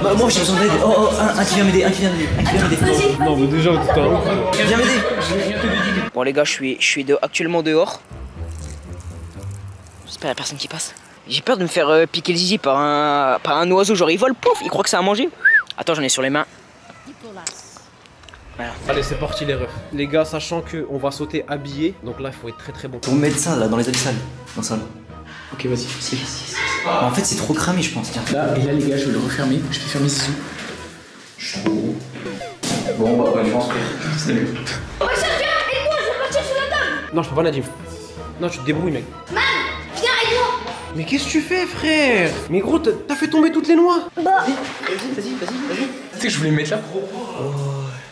Bah, moi j'ai besoin d'aide. Oh, un qui vient m'aider, un qui vient m'aider. Non, mais déjà, t'as un ouf. Viens m'aider. Bon, les gars, je suis actuellement dehors. J'espère qu'il y a personne qui passe. J'ai peur de me faire piquer le zizi par un oiseau. Genre, il vole, pouf, il croit que ça a mangé. Attends, j'en ai sur les mains. Voilà. Allez, c'est parti les refs. Les gars, sachant qu'on va sauter habillé, donc là, il faut être très bon. Pour mettre ça là dans les abyssales. Dans ça là. Ok, vas-y. En fait, c'est trop cramé, je pense. Tiens. Là, et là, les gars, je vais le refermer. Je vais fermer Zizou. Bon, bah, je pense que. Salut. Oh, ça vient, aide-moi, je vais partir sous la table. Non, je peux pas, Nadim. Non, tu te débrouilles, mec. Man, viens, aide-moi. Mais qu'est-ce que tu fais, frère? Mais gros, t'as fait tomber toutes les noix. Bah. Vas-y. Tu sais que je voulais me mettre là.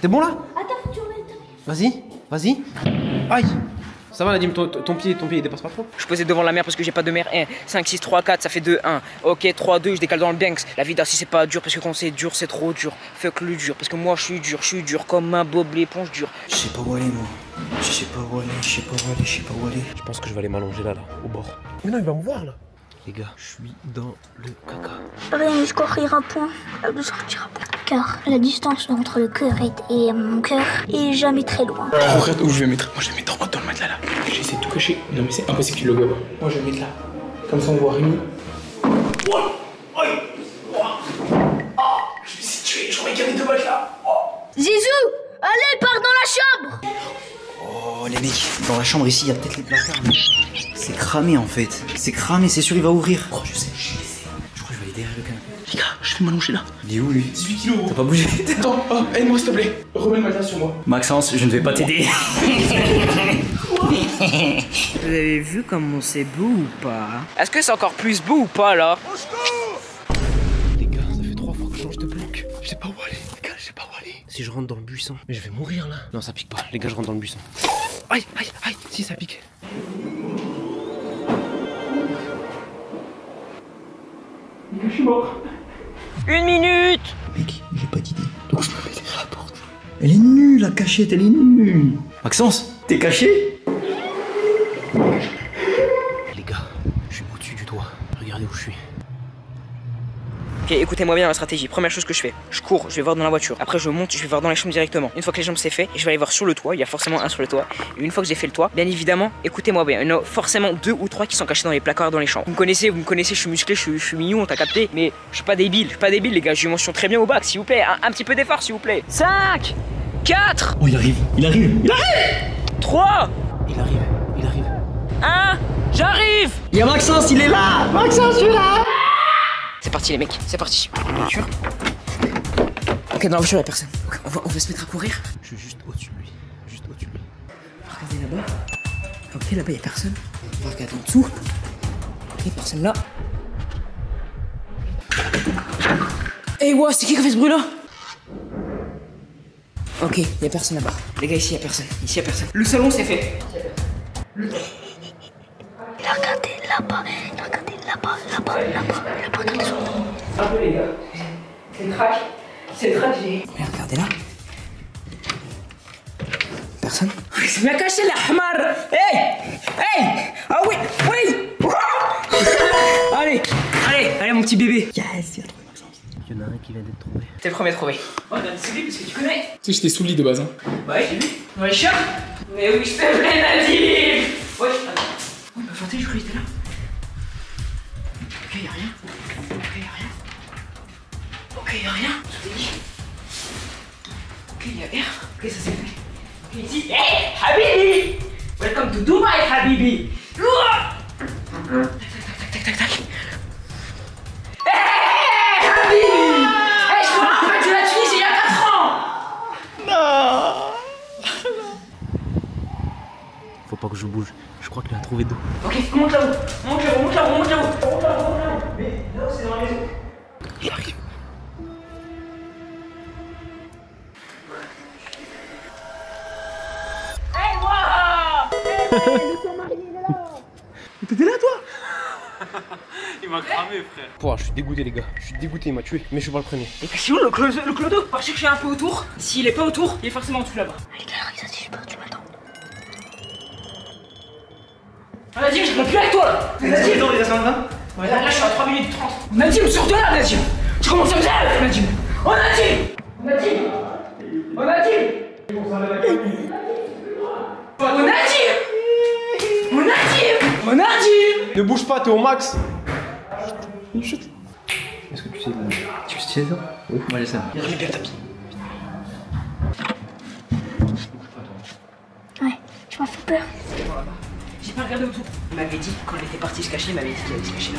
T'es bon là? Attends, faut que tu remettes. Vas-y. Aïe. Ça va, Nadim, ton pied il dépasse pas trop? Je suis posé devant la mer parce que j'ai pas de mer. 1, 5, 6, 3, 4, ça fait 2, 1. Ok, 3, 2, je décale dans le Banks. La vie d'assis c'est pas dur parce que quand c'est dur, c'est trop dur. Fuck le dur parce que moi je suis dur comme un Bob l'éponge dur. Je sais pas où aller, moi. Je sais pas où aller. Je pense que je vais aller m'allonger là, au bord. Mais non, il va me voir là. Les gars, je suis dans le caca. Rien ne corrira point, ne sortira point. Car la distance entre le cœur et mon cœur est jamais très loin. Regarde où je vais mettre. Moi, je vais mettre en haut dans le matelas là. J'ai essayé de tout cacher. Non, mais c'est impossible que tu le vois. Moi, je vais mettre là. Comme ça, on voit Rémi. Je me suis tué. J'aurais gagné 2 balles là. Zizou, allez, pars dans la chambre. Oh, les mecs, dans la chambre ici, il y a peut-être les placards. Mais c'est cramé en fait. C'est cramé, c'est sûr, il va ouvrir. Oh, je sais. Je crois que je vais aller derrière le canapé. Les gars, je vais m'allonger là. Il est où lui? 18 kilos. T'as pas bougé? Attends, aide-moi s'il te plaît. Remets le matelas sur moi. Maxence, je ne vais pas t'aider. Vous avez vu comment c'est beau ou pas? Est-ce que c'est encore plus beau ou pas là? Les gars, ça fait 3 fois que je change de planque. Je sais pas où aller. Les gars, je sais pas où aller. Si je rentre dans le buisson, mais je vais mourir là. Non, ça pique pas. Les gars, je rentre dans le buisson. Aïe. Si, ça pique. Je suis mort. 1 minute. Mec, j'ai pas d'idée. Donc je me mets derrière la porte. Elle est nulle, la cachette, elle est nulle. Maxence, t'es caché? Les gars, je suis au-dessus du toit. Regardez où je suis. Ok, écoutez-moi bien la stratégie. Première chose que je fais, je cours, je vais voir dans la voiture. Après, je monte, je vais voir dans les chambres directement. Une fois que les chambres c'est fait, je vais aller voir sur le toit. Il y a forcément un sur le toit. Et une fois que j'ai fait le toit, bien évidemment, écoutez-moi bien. Il y en a forcément 2 ou 3 qui sont cachés dans les placards, dans les chambres. Vous me connaissez, je suis musclé, je suis mignon, t'as capté. Mais je suis pas débile, les gars. Je mentionne très bien au bac, s'il vous plaît. Un petit peu d'effort, s'il vous plaît. 5, 4. Oh, il arrive. 3. Il arrive. 1. J'arrive. Il y a Maxence, il est là. Maxence, je suis là. C'est parti les mecs, c'est parti. Voiture. Ok, dans la voiture, il y a personne. Okay, on va se mettre à courir. Je suis juste au-dessus de lui. Regardez là-bas. Ok, là-bas, il y a personne. On va regarder en dessous. Ok, personne là. Hey, ouais, c'est qui a fait ce bruit là? Ok, il y a personne là-bas. Les gars, ici, il y a personne. Le salon, c'est fait. Il a regardé là-bas, regardez son nom. Un peu les gars. C'est le track, j'ai. Mais regardez là. Personne. Il s'est bien caché la hamar. Hey. Ah oui. Allez mon petit bébé. Yes, il a trouvé Maxence. Il y en a un qui vient d'être trouvé. T'es le premier trouvé. Oh, donne celui parce que tu connais. Tu sais, j'étais sous le lit de base. Hein. Ouais, j'ai vu. Dans les chiottes. Mais oui, je te plaît, Nadim. Ouais, attends. Oh, bah, Fanté, je croyais que t'étais là. Ok, y'a rien. Ok, y'a rien. Je t'ai dit. Ok, y'a air. Ok, ça c'est fait. Ok, ici. Hey, Habibi. Welcome to Dubai, Habibi. Tac. Hey, Habibi. Hey, je te rappelle de la Tunisie il y a 4 ans. Non. Faut pas que je bouge. Je crois qu'il a trouvé d'eau. Ok, monte là-haut. Mais là-haut, c'est dans la maison. Il arrive. Hey, moi, T'étais là toi? Il m'a cramé frère. Pouah, je suis dégoûté les gars, je suis dégoûté, il m'a tué, mais je suis pas le premier. Et puis sinon le clodo, on va chercher un peu autour. S'il est pas autour, il est forcément en dessous là-bas. Les gars, regarde, je sais pas, tu m'attends. Ah, Nadim, je peux plus avec toi là. Nadim, il reste combien? Ouais, là je suis à 3 minutes 30. Nadim, sors de là Nadim. Je commence à me dire Nadim. Oh Nadim. Nadim. Oh Nadim. Oh Nadim. Oh Nadim. Oh Nadim. Ne bouge pas, t'es au max. Chut. Est-ce que tu sais ça? Oui, moi j'ai ça. Remets bien le tapis. Ouais, tu m'as fait peur. J'ai pas regardé autour. Il m'avait dit, quand il était parti se cacher, il m'avait dit qu'il allait se cacher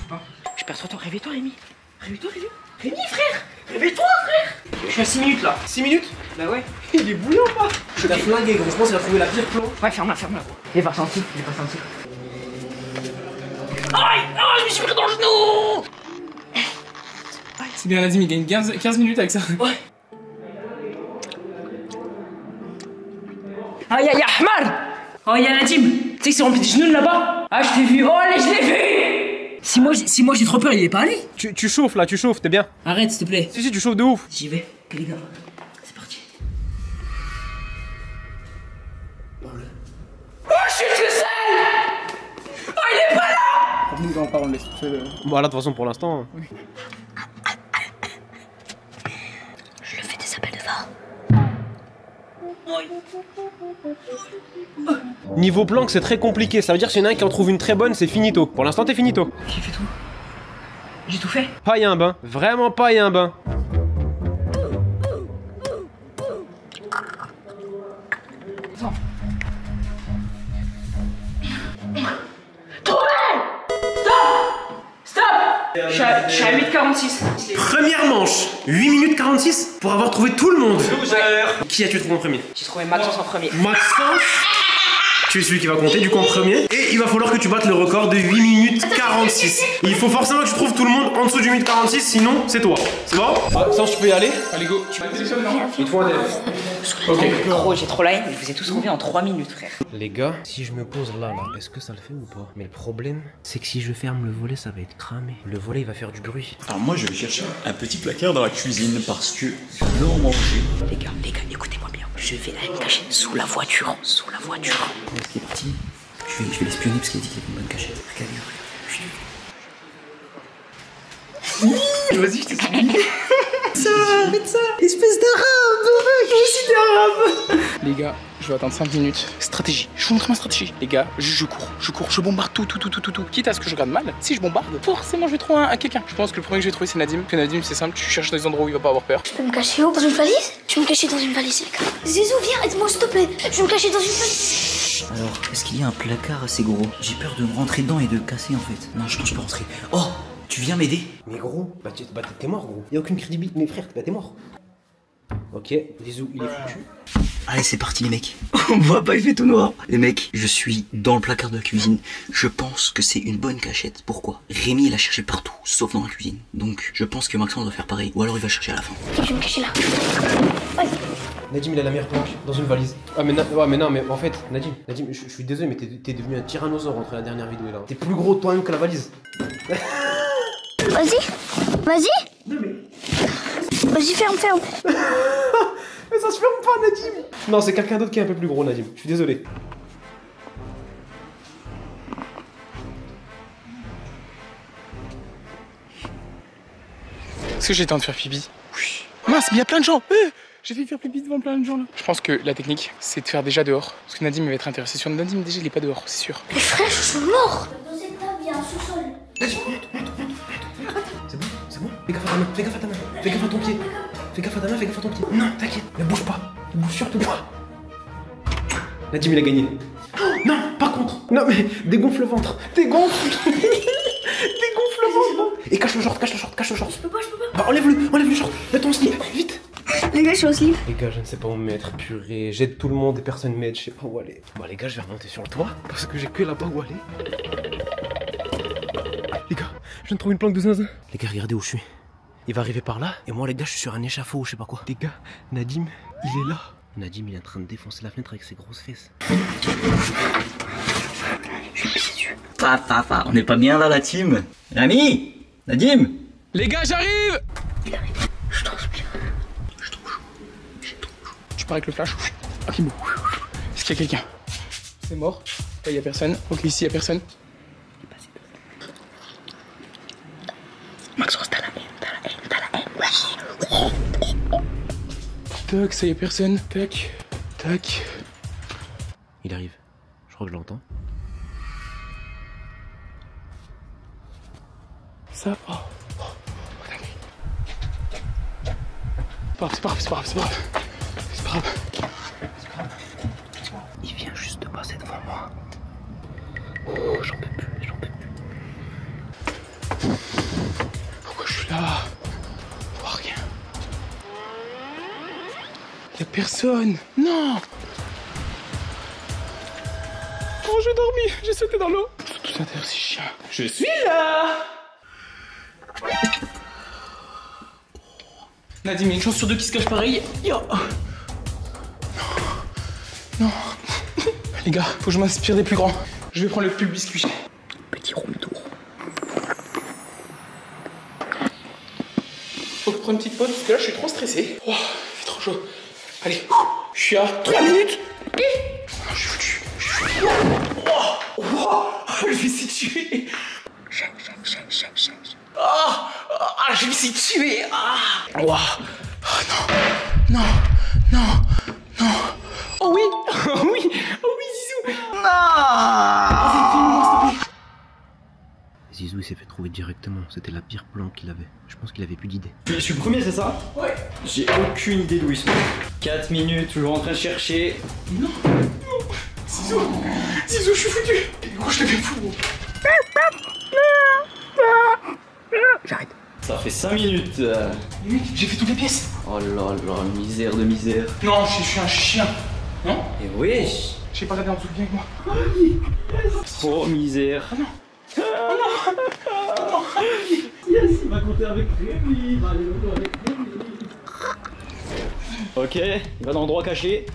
là. Je perds trop de temps. Réveille-toi, Rémi. Réveille-toi, Rémi. Rémi, frère. Réveille-toi, frère. Je suis à 6 minutes là. 6 minutes? Bah ouais. Il est bouillant pas? Je l'ai flingué, gros. Je pense qu'il a trouvé la pire plan. Ouais, ferme-la, ferme-la. Il est pas senti, il est pas senti. Aïe! Ah, je me suis pris dans le genou! C'est bien, Nadim, il gagne 15 minutes avec ça. Ouais. Aïe, aïe, Ahmad! Oh, y'a Nadim! Tu sais que c'est rempli de genoux là-bas? Ah, je t'ai vu! Oh, allez, je l'ai vu! Si moi j'ai trop peur, il est pas allé! Tu chauffes là, tu chauffes, t'es bien? Arrête, s'il te plaît. Si, tu chauffes de ouf. J'y vais. Ok, les gars, c'est parti. Oh, je suis tout seul! Oh, il est pas là! Nous en parle, on laisse tout seul. Bon, là, de toute façon, pour l'instant. Je le fais des appels de phare. Niveau planque, c'est très compliqué. Ça veut dire que s'il y en a un qui en trouve une très bonne, c'est finito. Pour l'instant, t'es finito. J'ai fait tout. J'ai tout fait. Pas y a un bain. Vraiment pas y a un bain. Attends. Trouvé! Stop! Je suis à 8h46. Première manche, 8 minutes 46 pour avoir trouvé tout le monde. Qui as-tu trouvé en premier? J'ai trouvé Maxence en premier. Maxence, tu es celui qui va compter du coup en premier. Et il va falloir que tu battes le record de 8 minutes 46. Il faut forcément que tu trouves tout le monde en dessous du 8 46, sinon c'est toi. C'est bon? Maxence, tu peux y aller? Allez, go. Tu vas téléphone, non? Il te faut un élève. Ok. Gros, j'ai trop la haine, je vous ai tous remis en 3 minutes, frère. Les gars, si je me pose là, est-ce que ça le fait ou pas? Mais le problème, c'est que si je ferme le volet, ça va être cramé. Le volet, il va faire du bruit. Alors moi, je vais chercher un petit placard dans la cuisine parce que je veux en manger. Les gars, écoutez-moi bien. Je vais aller me cacher sous la voiture. Sous la voiture. C'est parti. Je vais l'espionner parce qu'il a dit qu'il y avait une bonne cachette. Regardez, regarde. Vas-y, je t'ai suivi. Faites ça, espèce d'arabe. Moi aussi t'es arabe. Les gars, je vais attendre 5 minutes. Stratégie, je vous montre ma stratégie. Les gars, je cours, je bombarde tout. Quitte à ce que je regarde mal, si je bombarde, forcément je vais trouver un quelqu'un. Je pense que le premier que je vais trouver c'est Nadim. Que Nadim c'est simple, tu cherches dans des endroits où il va pas avoir peur. Je peux me cacher où? Dans une valise? Je vais me cacher dans une valise, les gars. Zizou, viens, aide-moi s'il te plaît. Je vais me cacher dans une valise. Alors, est-ce qu'il y a un placard assez gros? J'ai peur de me rentrer dedans et de le casser en fait. Non, je pense que je peux rentrer. Oh, tu viens m'aider? Mais gros, t'es mort gros. Y'a aucune crédibilité. Mais frère, t'es mort. Ok, Zizou, il est foutu. Allez, c'est parti les mecs. On voit pas, il fait tout noir. Les mecs, je suis dans le placard de la cuisine. Je pense que c'est une bonne cachette. Pourquoi? Rémi, il a cherché partout, sauf dans la cuisine. Donc, je pense que Maxence doit faire pareil. Ou alors il va chercher à la fin. Je vais me cacher là. Vas-y. Nadim, il a la meilleure planche dans une valise. Ah, mais non, mais en fait, Nadim, je suis désolé, mais t'es devenu un tyrannosaure entre la dernière vidéo et là. T'es plus gros toi-même que la valise. Vas-y. Vas-y, ferme. Mais ça se ferme pas, Nadim. Non, c'est quelqu'un d'autre qui est un peu plus gros, Nadim. Je suis désolé. Est-ce que j'ai le temps de faire pipi? Oui. Mince, mais il y a plein de gens. J'ai fait faire pipi devant plein de gens là. Je pense que la technique, c'est de faire déjà dehors. Parce que Nadim va être intéressé sur Nadim, déjà il est pas dehors, c'est sûr. Mais frère, je suis mort. Dans cette table, il y a un sous-sol. C'est bon. Fais gaffe à ta main, fais gaffe à ta ton pied. Fais gaffe à ta main, fais gaffe à ton pied. Non, t'inquiète, ne bouge pas. Ne bouge surtout pas. Nadim, il a gagné. Oh, non, par contre. Non, mais dégonfle le ventre. Dégonfle le ventre. Et cache le short. Je peux pas. Bah, enlève le short. Mets ton slip, vite. Les gars, je suis au slip. Les gars, je ne sais pas où me mettre. Purée, j'aide tout le monde et personne m'aide. Je sais pas où aller. Bah, les gars, je vais remonter sur le toit parce que j'ai que là-bas où aller. Les gars, je viens de trouver une planque de zinzin. Les gars, regardez où je suis. Il va arriver par là. Et moi, les gars, je suis sur un échafaud ou je sais pas quoi. Les gars, Nadim, il est là. Nadim, il est en train de défoncer la fenêtre avec ses grosses fesses. On n'est pas bien là, la team. Rami, Nadim. Les gars, j'arrive. Il arrive. Je transpire. Je suis trop chaud. Tu pars avec le flash. Ok, bon. Est-ce qu'il y a quelqu'un? C'est mort. Là, il y a personne. Ok, ici, il y a personne. Maxence, t'as la haine. Ouais. Tac, ça y est, personne. Tac, tac. Il arrive. Je crois que je l'entends. Ça. Oh, dingue. C'est pas grave. C'est pas grave. Il vient juste de passer devant moi. Oh, j'en peux plus. Pourquoi je suis là? Oh, rien. Y'a personne. Non. Oh, j'ai dormi. J'ai sauté dans l'eau. Tout à l'heure, c'est chiant. Je suis là. Nadim, il y a une chance sur deux qui se cache pareil. Yo. Non. Les gars, faut que je m'inspire des plus grands. Je vais prendre le plus biscuit. Petit room tour. Faut que je prenne une petite pause parce que là je suis trop stressé. Oh, il fait trop chaud. Allez, je suis à 3 minutes. Oh, je suis foutu. Oh, je me suis tué. Je me suis tué. Oh, non. Oh oui. Oh oui, Zizou. Non. Zizou, il s'est fait trouver directement. C'était la pire planque qu'il avait. Je pense qu'il avait plus d'idées. Je suis le premier, c'est ça? Ouais. J'ai aucune idée d'où ils sont. 4 minutes, toujours en train de chercher. Non. Zizou, je suis foutu. Gros, je l'avais fou. J'arrête. Ça fait 5 minutes. Mec, j'ai fait toutes les pièces. Oh là là, misère de misère. Non, je suis un chien. Non? Et wesh. J'ai pas regardé en dessous, viens avec moi. Oh misère. Ah non. Yes, il va compter avec Rémi. Ok, il va dans l'endroit caché.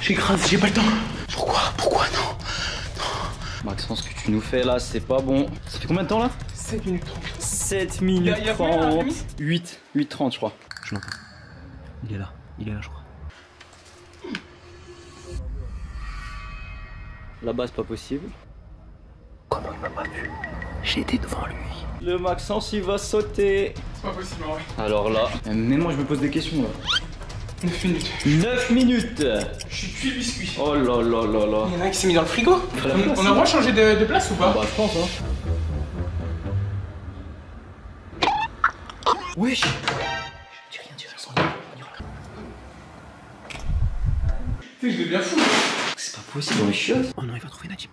J'écrase, j'ai pas le temps. Pourquoi non? Maxence, ce que tu nous fais là, c'est pas bon. Ça fait combien de temps là? 7 minutes 30. 7 minutes Y a 30. 8:30 je crois. Je l'entends. Il est là, je crois. Là-bas, c'est pas possible. Comment il m'a pas vu? J'étais devant lui. Le Maxence, il va sauter. C'est pas possible, ouais. Alors là, même moi je me pose des questions là. 9 minutes. 9 minutes. Je suis cuit le biscuit. Oh là là là là. Il y en a un qui s'est mis dans le frigo. On a le droit de changer de place ou pas? Bah je pense hein. Wesh. Dis rien. Tu sais, je deviens fou. C'est pas possible dans les chiottes. Oh non, il va trouver Nadim.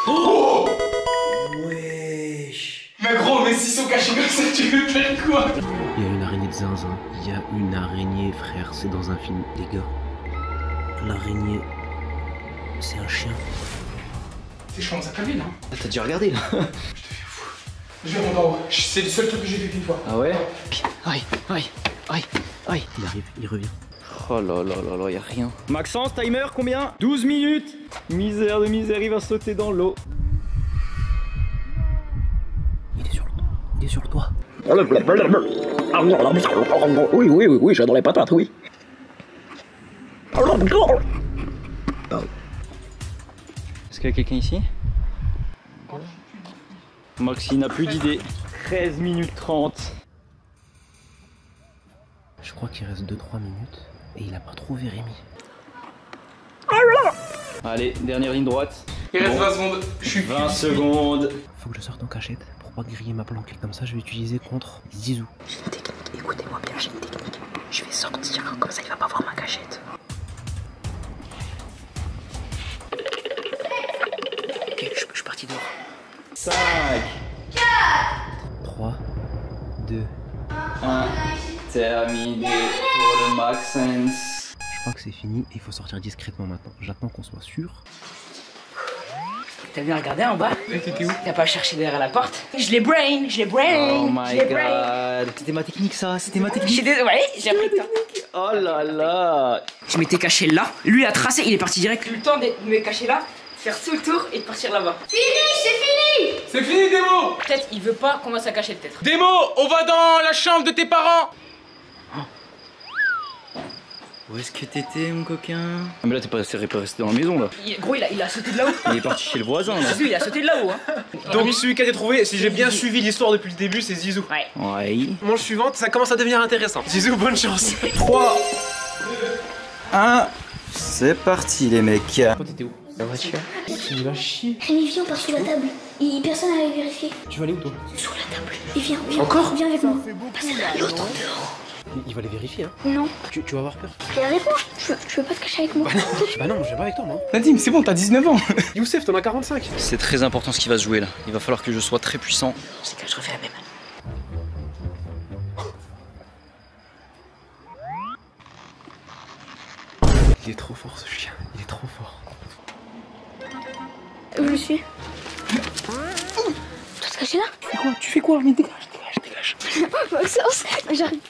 Oh Wesh. Mais gros, mais s'ils sont cachés comme ça, tu veux faire quoi? Il y a une araignée de zinzin. Il y a une araignée, frère. C'est dans un film, les gars. L'araignée, c'est un chien. C'est chaud, ça calme, non? T'as déjà regardé là? Je deviens fou. Je vais monter en haut. C'est le seul truc que j'ai fait qu'une fois. Ah ouais? Aïe. Il arrive, il revient. Oh là là là là, y'a rien. Maxence, timer combien? 12 minutes. Misère de misère, il va sauter dans l'eau. Il est sur le toit. Oui, j'adore les patates, oui. Est-ce qu'il y a quelqu'un ici? Maxi n'a plus d'idée. 13 minutes 30. Je crois qu'il reste 2-3 minutes et il a pas trouvé Rémi. Allez, dernière ligne droite. Il reste 20 secondes. Je suis 20 secondes. Faut que je sorte en cachette pour pas griller ma planque. Et comme ça, je vais utiliser contre Zizou. J'ai une technique, écoutez-moi bien, j'ai une technique. Je vais sortir, comme ça il va pas voir ma cachette. Ok, je suis parti dehors. 5, 3, 2. 1. Terminé pour le Maxence. Je crois que c'est fini. Il faut sortir discrètement maintenant. J'attends qu'on soit sûr. T'as bien regardé en bas? T'étais où? T'as pas cherché derrière la porte? Je l'ai brain. Oh my god. C'était ma technique ça, c'était ma technique. Ouais, j'ai appris le temps. Oh là là. Je m'étais caché là. Lui il a tracé, il est parti direct. J'ai eu le temps de me cacher là, faire tout le tour et de partir là-bas. Fini, c'est fini. C'est fini, Démo. Peut-être il veut pas commencer à cacher peut-être. Démo, on va dans la chambre de tes parents. Où est-ce que t'étais, mon coquin? Ah, mais là, t'es pas resté dans la maison, là. Gros, il a sauté de là-haut. Il est parti chez le voisin, là. Zizou, il a sauté de là-haut. Hein. Donc celui qui a été trouvé, si j'ai bien suivi l'histoire depuis le début, c'est Zizou. Ouais. Ouais. Manche suivante, ça commence à devenir intéressant. Zizou, bonne chance. 3, 2, 1. C'est parti, les mecs. Toi, t'étais où? La voiture. Il va chier. Rémi, viens, on part sous la table. Personne n'avait vérifié. Tu vas aller où, toi? Sous la table. Et viens. Encore? Viens avec moi. Passe à l'autre dehors. Il va les vérifier, hein. Non. Tu vas avoir peur? Viens avec moi. Je veux pas te cacher avec moi. Bah non, je vais pas avec toi, moi. Nadim, c'est bon, t'as 19 ans. Youssef, t'en as 45. C'est très important ce qui va se jouer là. Il va falloir que je sois très puissant. C'est que je refais la même. Il est trop fort, ce chien. Il est trop fort. Où je suis? Toi te cacher là? Tu fais quoi? Mais dégage. Maxence, j'arrive.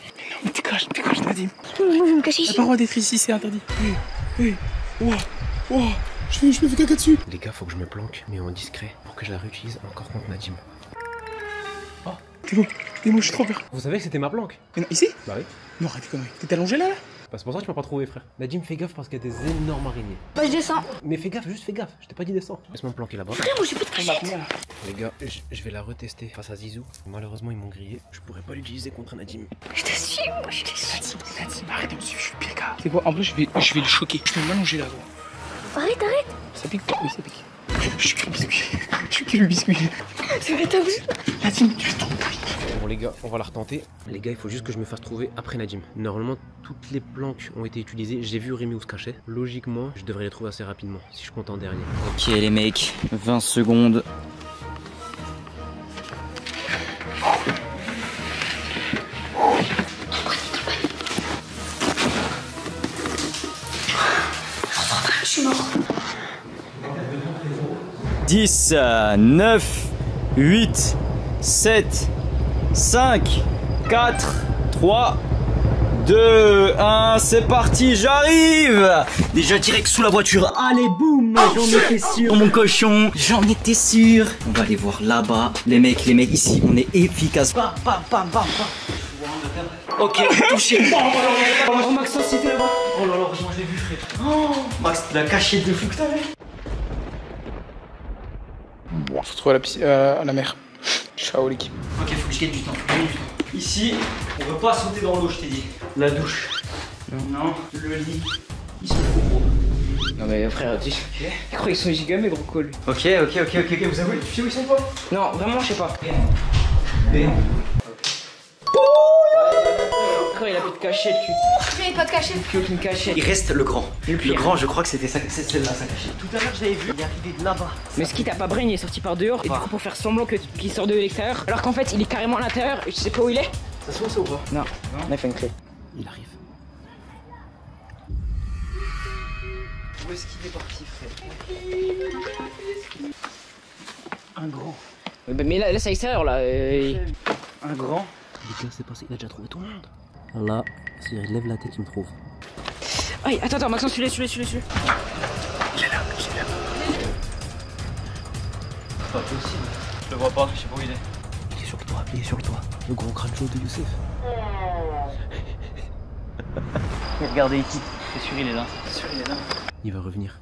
Mais dégage, Nadim. Moi je vais me cacher T'as ici. pas le droit d'être ici, c'est interdit. Wow. Je me fais caca dessus. Les gars, faut que je me planque, mais en discret, pour que je la réutilise encore contre Nadim. Démo, je suis trop peur. Vous savez que c'était ma planque? Mais non, ici? Bah oui. Non, arrête de conneries. T'es allongé là? Bah c'est pour ça que tu m'as pas trouvé, frère. Nadim, fais gaffe parce qu'il y a des énormes araignées. Bah je descends. Mais fais gaffe, juste fais gaffe. Je t'ai pas dit descends. Laisse-moi me planquer là-bas. Frère, moi j'ai pas de cachette. Les gars, je vais la retester face à Zizou. Malheureusement, ils m'ont grillé. Je pourrais pas l'utiliser contre Nadim. Je te suis, moi je te suis. Nadim, arrête de me suivre, je suis pire gars. C'est quoi? En plus, je vais le choquer. Je vais m'allonger là, gros. Arrête. Ça pique pas? Oui, ça pique. Je suis que le biscuit. C'est vrai, t'as vu? Nadim, tu es trop pris. Bon les gars, on va la retenter. Les gars, il faut juste que je me fasse trouver après Nadim. Normalement, toutes les planques ont été utilisées. J'ai vu Rémi où se cachait. Logiquement, je devrais les trouver assez rapidement, si je compte en dernier. Ok, les mecs, 20 secondes. Je suis mort. 10, 9, 8, 7, 5, 4, 3, 2, 1, c'est parti, j'arrive. Déjà direct sous la voiture. Allez, boum, j'en étais sûr, mon cochon. J'en étais sûr. On va aller voir là-bas. Les mecs, ici, on est efficace. Bam. Ok, touché. Oh Maxence, c'était là-bas. Oh là là, heureusement je l'ai vu, frère. Oh, Max, la cachette de fou que t'avais. On se retrouve à la mer. Ciao l'équipe. Ok, faut que je gagne du temps. Ici, on veut pas sauter dans l'eau, je t'ai dit. La douche. Non, le lit. Ils sont trop gros. Non mais frère, tu crois qu'ils sont giga mais gros cool. Ok, vous avouez, tu sais où ils sont pas? Non, vraiment, je sais pas. Quand il a plus de cachette, Je n'ai pas de cachette. plus aucune cachette. Il reste le grand. Le pire. Le grand, je crois que c'était celle-là, sa cachette. Tout à l'heure, je l'avais vu, il est arrivé de là-bas. Mais ce qui t'a pas brain, il est sorti par dehors. Et du coup, pour faire semblant qu'il sort de l'extérieur, alors qu'en fait, il est carrément à l'intérieur et tu sais pas où il est. Ça se voit ça ou pas? Non, on a fait une clé. Il arrive. Où est-ce qu'il est parti, frère? Un grand. Mais là c'est à l'extérieur là. Un grand. Les gars, c'est passé, il a déjà trouvé tout le monde. Là, si il lève la tête, il me trouve. Aïe, attends, Maxence, suis-le. Il est là. Pas possible. Je le vois pas, je sais pas où il est. Il est sur toi. Le gros crâne chaud de Youssef. Regardez, équipe. C'est sûr, il est là. Il va revenir.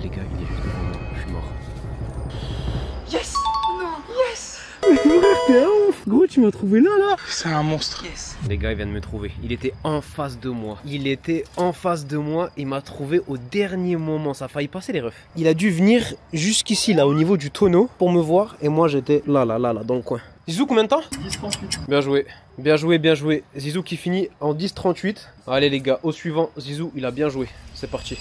Les gars, il est juste devant moi. Je suis mort. Yes. T'es ouf. Gros, tu m'as trouvé là. C'est un monstre. Yes. Les gars, il vient de me trouver. Il était en face de moi. Il m'a trouvé au dernier moment. Ça a failli passer les refs. Il a dû venir jusqu'ici, là, au niveau du tonneau, pour me voir. Et moi, j'étais là, dans le coin. Zizou, combien de temps? 10:38. Bien joué. Zizou qui finit en 10:38. Allez, les gars, au suivant. Zizou, il a bien joué. C'est parti.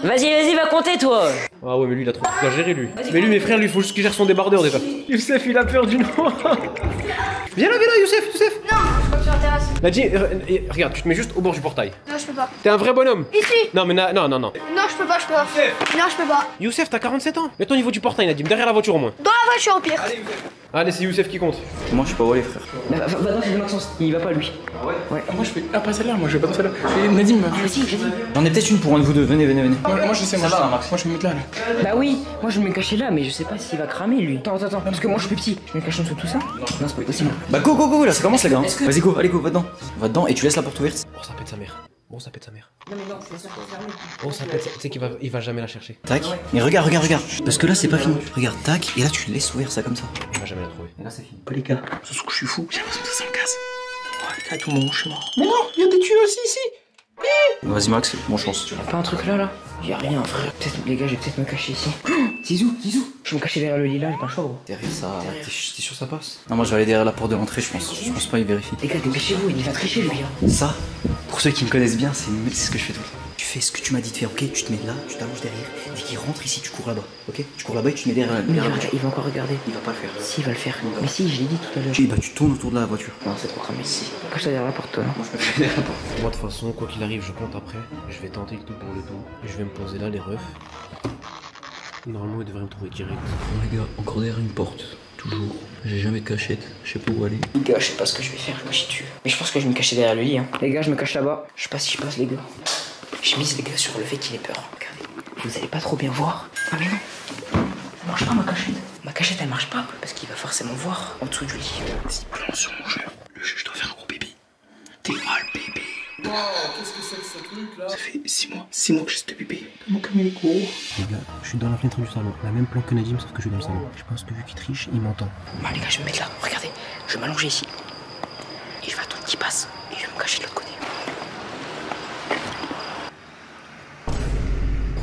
Vas-y, va compter toi. Ah ouais, mais lui, il a trop de trucs à gérer, lui. Mais lui, mes frères, lui, il faut juste qu'il gère son débardeur déjà. Youssef, il a peur du noir. Viens là, Youssef. Non. sur la terrasse. Nadim, regarde, tu te mets juste au bord du portail. Non, je peux pas. T'es un vrai bonhomme. Ici. Non, mais non. Non, je peux pas, je peux pas. Non, je peux pas. Youssef, t'as 47 ans. Mets-toi au niveau du portail, Nadim, derrière la voiture au moins. Dans la voiture au pire. Allez, c'est Youssef qui compte. Moi je suis pas où les frères. Bah, va dans celle de Maxence, il va pas lui. Ah ouais? Ouais. Moi je fais. Ah, pas celle-là, moi je vais pas dans celle-là. Nadim, Vas-y. J'en ai peut-être une pour un de vous deux, venez. moi je sais, moi je vais me mettre là. Bah oui, moi je vais me cacher là, mais je sais pas s'il va cramer lui. Attends, parce que moi je suis plus petit. Je me cache en dessous de tout ça. Non, c'est pas possible. Bah go, là ça commence les gars. Vas-y go, allez go, va dedans. Va dedans et tu laisses la porte ouverte. Oh, ça pète sa mère. Bon, ça pète sa mère. Non, mais non, c'est ça, c'est fermé. Oh, ça pète. Tu sais qu'il va jamais la chercher. Tac. Mais regarde. Parce que là c'est pas fini. Regarde, tac. Et là tu laisses ouvrir ça comme ça. Il va jamais la trouver. Et là c'est fini. Pas les gars, ce que je suis fou, j'ai l'impression que ça me casse. Ouais, à tout moment, je suis mort. Mais non, il y a des tuyaux aussi ici. Vas-y Max, bonne chance. Pas un truc là. Y'a rien, frère. Peut-être, les gars, je vais peut-être me cacher ici. Zizou. Je vais me cacher derrière le lilas, j'ai pas le choix, gros. Derrière ça, t'es sûr ça passe? Non, moi je vais aller derrière la porte de l'entrée, je pense. Je pense pas, il vérifie. Les gars, dépêchez-vous, il va tricher lui. Ça, pour ceux qui me connaissent bien, c'est ce que je fais tout le temps. Tu fais ce que tu m'as dit de faire, ok? Tu te mets là, tu t'allonges derrière. Dès qu'il rentre ici, tu cours là-bas, ok? Tu cours là-bas et tu te mets derrière Mais la voiture. il va encore regarder. Il va pas le faire. Si, il va le faire. Mais si, je l'ai dit tout à l'heure. Et bah tu tournes autour de la voiture. Non, c'est trop cramé. Si. Cache-toi derrière la porte, toi. Moi je me fais derrière la porte. Moi, de toute façon, quoi qu'il arrive, je compte après. Je vais tenter le tout pour le tout. Je vais me poser là, les refs. Normalement, ils devraient me trouver direct. Bon les gars, encore derrière une porte. Toujours. J'ai jamais de cachette. Je sais pas où aller. Les gars, je sais pas ce que je vais faire, je me chie dessus. Mais je pense que je vais me cacher derrière le lit. Les gars, je me cache là-bas. Je sais pas si je passe, les gars. Je mise, les gars, sur le fait qu'il ait peur. Regardez. Vous allez pas trop bien voir. Ah, mais non. Ça marche pas, ma cachette. Ma cachette, elle marche pas. Parce qu'il va forcément voir en dessous du lit. Vas-y, plonge sur mon jeu. Le juge doit faire un gros bébé. T'es mal, bébé. Oh, qu'est-ce que c'est que ce truc là? Ça fait 6 mois que j'ai ce bébé. Mon camion est gros. Les gars, je suis dans la fenêtre du salon. La même plan que Nadim, sauf que je suis dans le salon. Je pense que vu qu'il triche, il m'entend. Bon, les gars, je vais me mettre là. Regardez. Je vais m'allonger ici. Et je vais attendre qu'il passe. Et je vais me cacher de l'autre côté.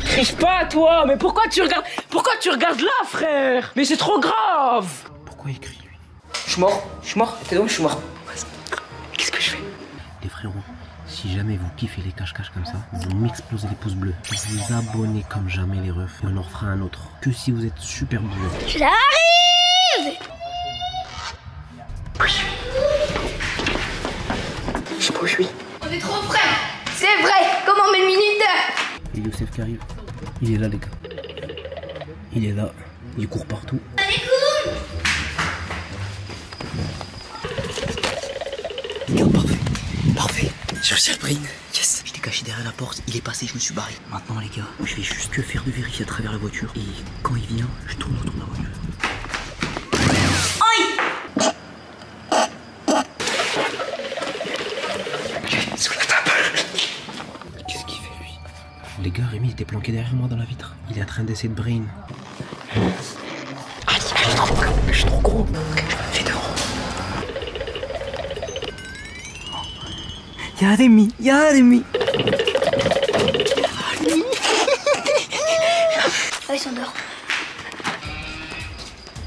Triche pas, toi! Mais pourquoi tu regardes là, frère? Mais c'est trop grave! Pourquoi il crie, lui? Je suis mort. T'es donc, je suis mort. Qu'est-ce que je fais? Les frérots, si jamais vous kiffez les cache-cache comme ça, vous m'explosez les pouces bleus. Vous vous abonnez comme jamais les refs. Et on en refera un autre. Que si vous êtes super bourré. J'arrive. Je sais pas où je suis. On est trop près. C'est vrai. Comment on met le minuteur? Et Youssef qui arrive. Il est là, les gars. Il est là. Il court partout. Allez, cours. Regarde, parfait. J'ai réussi à le brain. Yes. Je l'ai caché derrière la porte, il est passé, je me suis barré. Maintenant les gars, je vais juste que faire de vérifier à travers la voiture. Et quand il vient, je tourne autour de la voiture. Sous la table. Qu'est-ce qu'il fait, lui? Les gars, Rémi était planqué derrière moi dans la vitre. Il est en train d'essayer de brain. Allez, je suis trop gros. Fais dehors. Y'a des mi. Ah, ils sont dehors.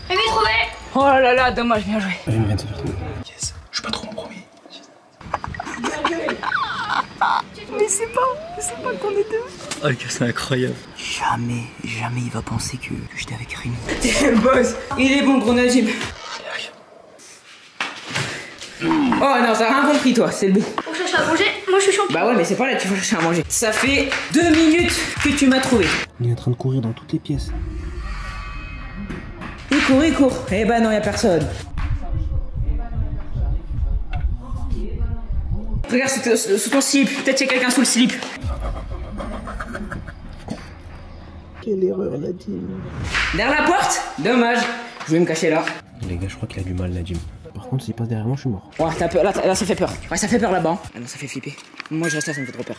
Rémi, trouvé. Oh là là, dommage, bien joué. Rémi vient de se faire trouver. Yes, je suis pas trop mon premier. Mais c'est pas qu'on est deux. Oh les gars, c'est incroyable. Jamais il va penser que j'étais avec Rémi. T'es le boss. Il est bon, gros Nadim. Oh non, t'as rien compris, toi, c'est le B. Faut que je cherche à manger. Moi, je suis champion. Bah ouais, mais c'est pas là qu'il faut chercher à manger. Ça fait 2 minutes que tu m'as trouvé. Il est en train de courir dans toutes les pièces. Il court. Eh bah non, y'a personne. Regarde sous ton slip. Peut-être y'a quelqu'un sous le slip. Quelle erreur, Nadim. Derrière la porte? Dommage. Je vais me cacher là. Les gars, je crois qu'il a du mal, Nadim. Par contre, s'il passe derrière moi, je suis mort. Ouais, t'as peur. Là, ça fait peur. Ouais, ça fait peur là-bas. Ah non, ça fait flipper. Moi, je reste là, ça me fait trop peur.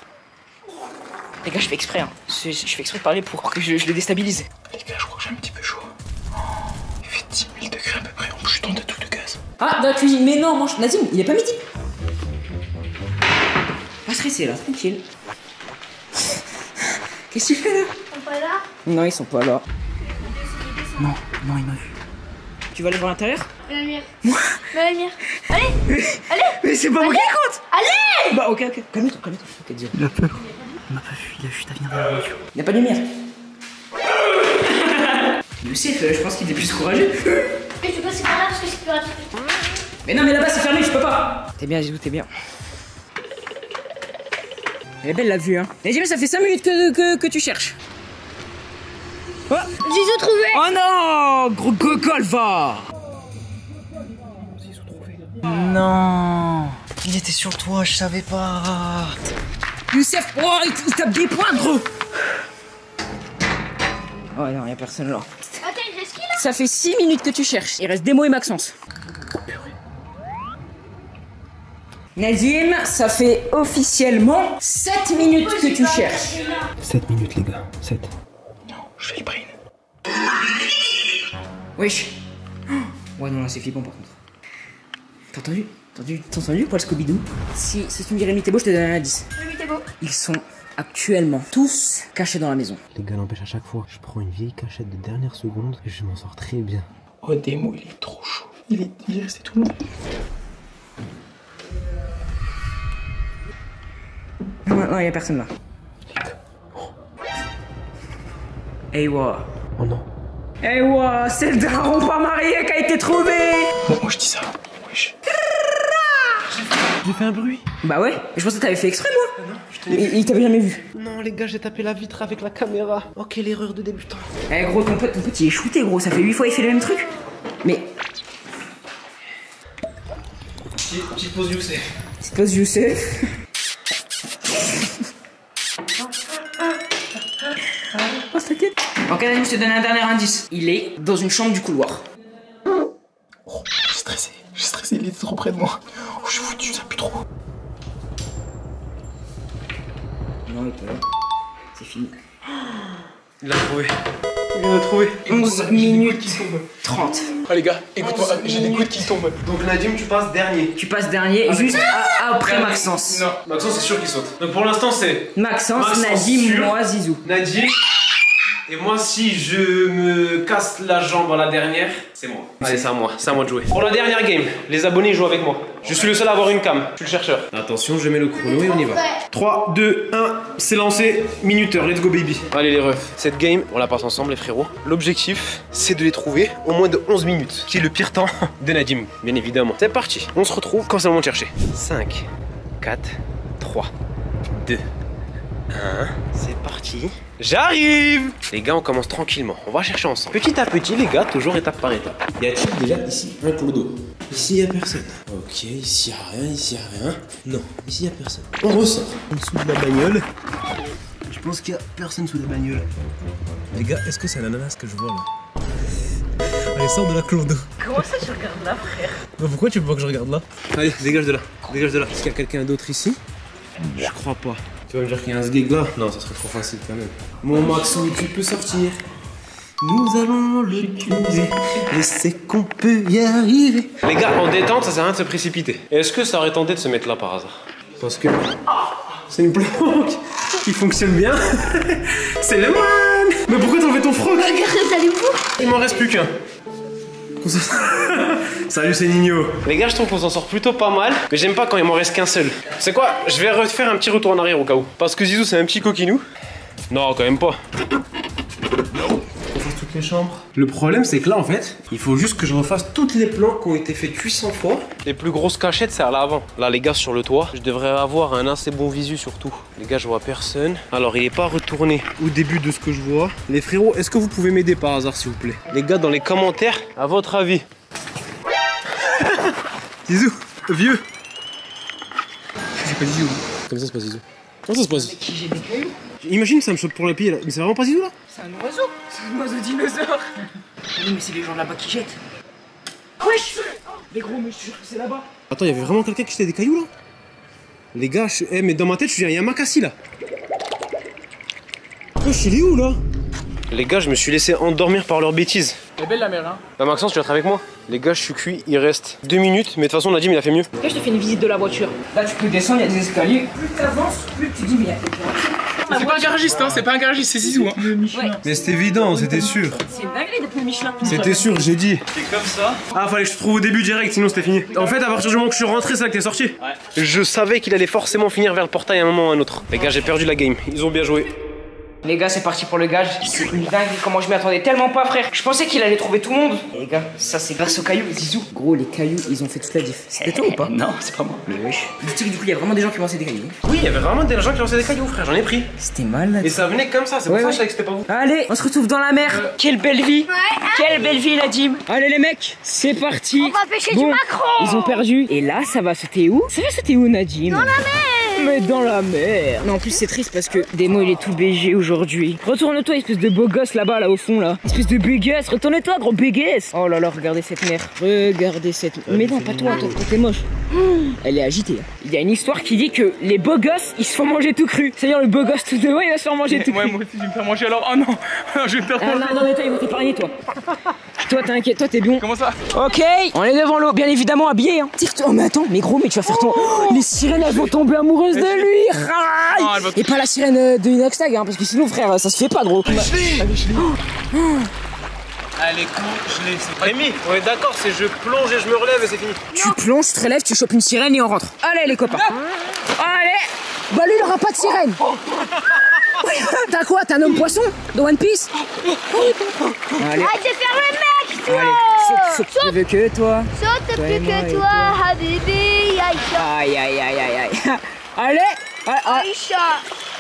Les gars, je fais exprès. Hein. Je fais exprès de parler pour que je le déstabilise. Les gars, je crois que j'ai un petit peu chaud. Il fait 10 000 degrés à peu près. En plus, je suis dans des trucs de gaz. Ah, dans la cuisine. Mais non, mange. Nadim, il est pas midi. Pas stressé là, tranquille. Qu'est-ce que tu fais là? Ils sont pas là. Non, ils sont pas là. Non, il m'a vu. Tu vas aller voir l'intérieur? La lumière. La lumière. Allez. Mais c'est pas moi qui compte. Allez. Bah ok, calme-toi. Ok, dis. Il a peur. Il m'a pas vu, il a juste à venir dans la voiture. Y'a pas de lumière. Youssef, je pense qu'il était plus courageux. Et je peux passer par là parce que c'est plus rapide. Mais non, mais là-bas c'est fermé, je peux pas. T'es bien, Zizou, t'es bien. Elle est belle la vue, hein. Najim, ça fait 5 minutes que tu cherches. Oh. Zizou trouvé. Oh non, gros gogol, va. Non. Il était sur le toit, je savais pas. Youssef, oh, il tape des points, gros. Oh non, y'a personne là. Attends, il reste qui là? Ça fait 6 minutes que tu cherches. Il reste Demo et Maxence. Nazim, ça fait officiellement 7 minutes que tu cherches. 7 minutes les gars, 7. Non, je fais le brain. Wesh. Ouais non là c'est flippant par contre. T'as entendu Paul Scooby-Doo? Si tu me dirais Mitebo, je te donne un indice. Oui, t'es beau. Ils sont actuellement tous cachés dans la maison. Les gars, n'empêche à chaque fois, je prends une vieille cachette de dernière seconde et je m'en sors très bien. Oh Demo, il est trop chaud. Il est resté tout le monde. Non, y'a personne là. Hey wa. Oh non. Hey wa, c'est le daron pas marié qui a été trouvé. Bon, moi je dis ça. Wesh. J'ai fait un bruit. Bah ouais, je pensais que t'avais fait exprès moi. Non, il t'avait jamais vu. Non les gars, j'ai tapé la vitre avec la caméra. Oh quelle erreur de débutant. Eh gros, ton pote il est shooté gros, ça fait 8 fois il fait le même truc. Mais... Petite pause Youssef. Petite pause Youssef. Oh t'inquiète. Ok Nazim, je te donne un dernier indice. Il est dans une chambre du couloir. Oh, j'ai stressé, il était trop près de moi. Oh, je suis foutu, ça pue trop. Non, il est pas là. C'est fini. Il l'a trouvé. Il l'a trouvé. 11 minutes 30. Oh les gars, écoute-moi, j'ai des gouttes qui tombent. Donc Nadim, tu passes dernier. Tu passes dernier, juste après Maxence. Non, Maxence c'est sûr qu'il saute. Donc pour l'instant c'est Maxence, Nadim, sûr. moi, Zizou. Nadim. Et moi si je me casse la jambe à la dernière, c'est moi. Allez, c'est à moi de jouer. Pour la dernière game, les abonnés jouent avec moi. Je suis le seul à avoir une cam, je suis le chercheur. Attention, je mets le chrono et on y va. 3, 2, 1, c'est lancé, minuteur, let's go baby. Allez les refs, cette game, on la passe ensemble les frérots. L'objectif, c'est de les trouver au moins de 11 minutes, qui est le pire temps de Nadim, bien évidemment. C'est parti, on se retrouve quand c'est le moment de chercher. 5, 4, 3, 2, 1, c'est parti. J'arrive! Les gars, on commence tranquillement. On va chercher ensemble. Petit à petit, les gars, toujours étape par étape. Y a-t-il déjà ici un clos d'eau? Ici, y a personne. Ok, ici, y a rien, ici, y a rien. Non, ici, y a personne. On ressort. En dessous de la bagnole. Je pense qu'il y a personne sous la bagnole. Les gars, est-ce que c'est un ananas que je vois là? Allez, sors de la clos d'eau. Comment ça, tu regardes là, frère? Bah, pourquoi tu veux pas que je regarde là? Allez, dégage de là. Dégage de là. Est-ce qu'il y a quelqu'un d'autre ici? Je crois pas. Tu vas me dire qu'il y a un sgeg là? Non, ça serait trop facile quand même. Mon Maxou, tu peux sortir. Nous allons le tuer. Et c'est qu'on peut y arriver. Les gars, en détente, ça sert à rien de se précipiter. Est-ce que ça aurait tenté de se mettre là par hasard? Parce que c'est une planque qui fonctionne bien. C'est le moine. Mais pourquoi t'en fais ton froc? Regarde, t'as les bouts. Il m'en reste plus qu'un. Salut, c'est Nino. Les gars, je trouve qu'on s'en sort plutôt pas mal, mais j'aime pas quand il m'en reste qu'un seul. C'est quoi? Je vais refaire un petit retour en arrière au cas où. Parce que Zizou, c'est un petit coquinou. Non, quand même pas. On fasse toutes les chambres. Le problème, c'est que là, en fait, il faut juste que je refasse toutes les planques qui ont été faites 800 fois. Les plus grosses cachettes, c'est à l'avant. Là, les gars, sur le toit, je devrais avoir un assez bon visu surtout. Les gars, je vois personne. Alors, il est pas retourné au début de ce que je vois. Les frérots, est-ce que vous pouvez m'aider par hasard, s'il vous plaît? Les gars, dans les commentaires, à votre avis. Zizou, vieux. C'est pas Zizou. Comme ça, c'est pas Zizou. Comment ça se passe? Qui j'ai des cailloux? Imagine, ça me chope pour le pied là. Mais c'est vraiment pas Zizou là? C'est un oiseau. C'est un oiseau dinosaure. Oui, mais c'est les gens là-bas qui jettent. Wesh! Les gros, mais je suis sûr que c'est là-bas. Attends, il y avait vraiment quelqu'un qui jetait des cailloux là? Les gars, mais dans ma tête, je suis il y a un Makassi là. Wesh, il est où là? Les gars, je me suis laissé endormir par leurs bêtises. Elle est belle la mer, hein? Bah Maxence, tu vas être avec moi? Les gars, je suis cuit, il reste 2 minutes, mais de toute façon, Nadim, il a fait mieux. Ok, je te fais une visite de la voiture. Là, tu peux descendre, il y a des escaliers. Plus t'avances, plus tu dis, mais il y a quelqu'un. C'est pas un garagiste, hein? C'est pas un garagiste, c'est Zizou, hein? Ouais. Mais c'était évident, c'était sûr. C'est une dinguerie d'être le Michelin. C'était sûr, j'ai dit. C'est comme ça. Ah, fallait que je te trouve au début direct, sinon c'était fini. En fait, à partir du moment que je suis rentré, c'est là que t'es sorti. Ouais. Je savais qu'il allait forcément finir vers le portail à un moment ou à un autre. Les gars, j'ai perdu la game. Ils ont bien joué. Les gars, c'est parti pour le gage. C'est une dingue, comment je m'y attendais tellement pas, frère. Je pensais qu'il allait trouver tout le monde. Et les gars, ça c'est grâce aux cailloux, Zizou. Gros, les cailloux, ils ont fait toute la diff. C'était toi ou pas? Non, c'est pas moi. Mais wesh. Tu sais que du coup, il y a vraiment des gens qui lançaient des cailloux. Oui, il y avait vraiment des gens qui lançaient des cailloux, frère. J'en ai pris. C'était mal là. Et ça venait comme ça, c'est pour ça que je savais que c'était pas vous. Allez, on se retrouve dans la mer. Quelle belle vie. Quelle belle vie, Nadim. Allez, les mecs, c'est parti. On va pêcher du maquereau. Ils ont perdu. Et là, ça va sauter où? Ça va sauter où, Nadim? Dans la mer. Mais dans la mer. Non, en plus c'est triste parce que Demo il est tout BG aujourd'hui. Retourne-toi, espèce de beau gosse là-bas, là au fond là. Espèce de béguesse, retourne-toi, gros béguesse. Oh là là, regardez cette mer. Regardez cette mer. Mais non, pas toi, toi t'es moche. Elle est agitée. Il y a une histoire qui dit que les beaux gosses ils se font manger tout cru. C'est-à-dire le beau gosse tout devant il va se faire manger tout cru. Ouais, moi aussi je vais me faire manger alors. Oh non, je vais me faire manger. Non, mais toi, il va t'épargner toi. Toi t'inquiète, toi t'es bon. Comment ça? Ok, on est devant l'eau, bien évidemment habillé. Hein. Tire-toi. Oh mais attends, mais gros, mais tu vas faire ton. Les sirènes elles vont tomber amoureuses de lui. Et pas la sirène de Inoxtag, hein, parce que sinon frère, ça se fait pas gros. Allez, cours, je l'ai. Rémi, on est d'accord, c'est je plonge et je me relève et c'est fini. Tu plonges, tu te relèves, tu chopes une sirène et on rentre. Allez les copains. Allez. Bah lui il aura pas de sirène. T'as quoi? T'es un homme poisson de One Piece? Allez. Arrête de faire le mec, toi. Allez, saute plus veux que toi. Saute plus que toi, Habibi, Aïcha. Aïe aïe aïe aïe aïe. Allez. Aïcha.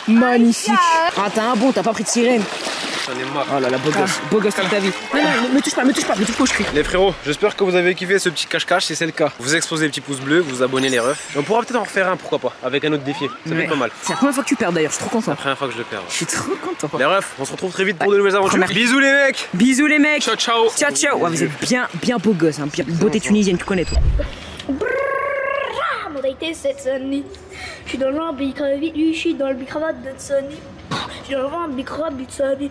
Magnifique. Ah t'as un bon, t'as pas pris de sirène. J'en ai marre. Oh là là, beau gosse toute ta vie. Non, me touche pas, me touche pas, je crie. Les frérots, j'espère que vous avez kiffé ce petit cache-cache, si c'est le cas. Vous exposez les petits pouces bleus, vous abonnez les refs. Et on pourra peut-être en refaire un, pourquoi pas, avec un autre défi. Ça fait pas mal. C'est la première fois que tu perds d'ailleurs, je suis trop content. C'est la première fois que je le perds. Je suis trop content. Les refs, on se retrouve très vite pour de nouvelles aventures. Bisous les mecs. Bisous les mecs. Ciao, ciao. Ciao, ciao. Ouais, vous êtes bien beau gosse, hein. Beauté tunisienne, tu connais toi. Mon été cette Sunny. Je suis dans le bicravate, lui je suis dans le bicravate de Sunny. Je suis dans le bicravate de Sunny.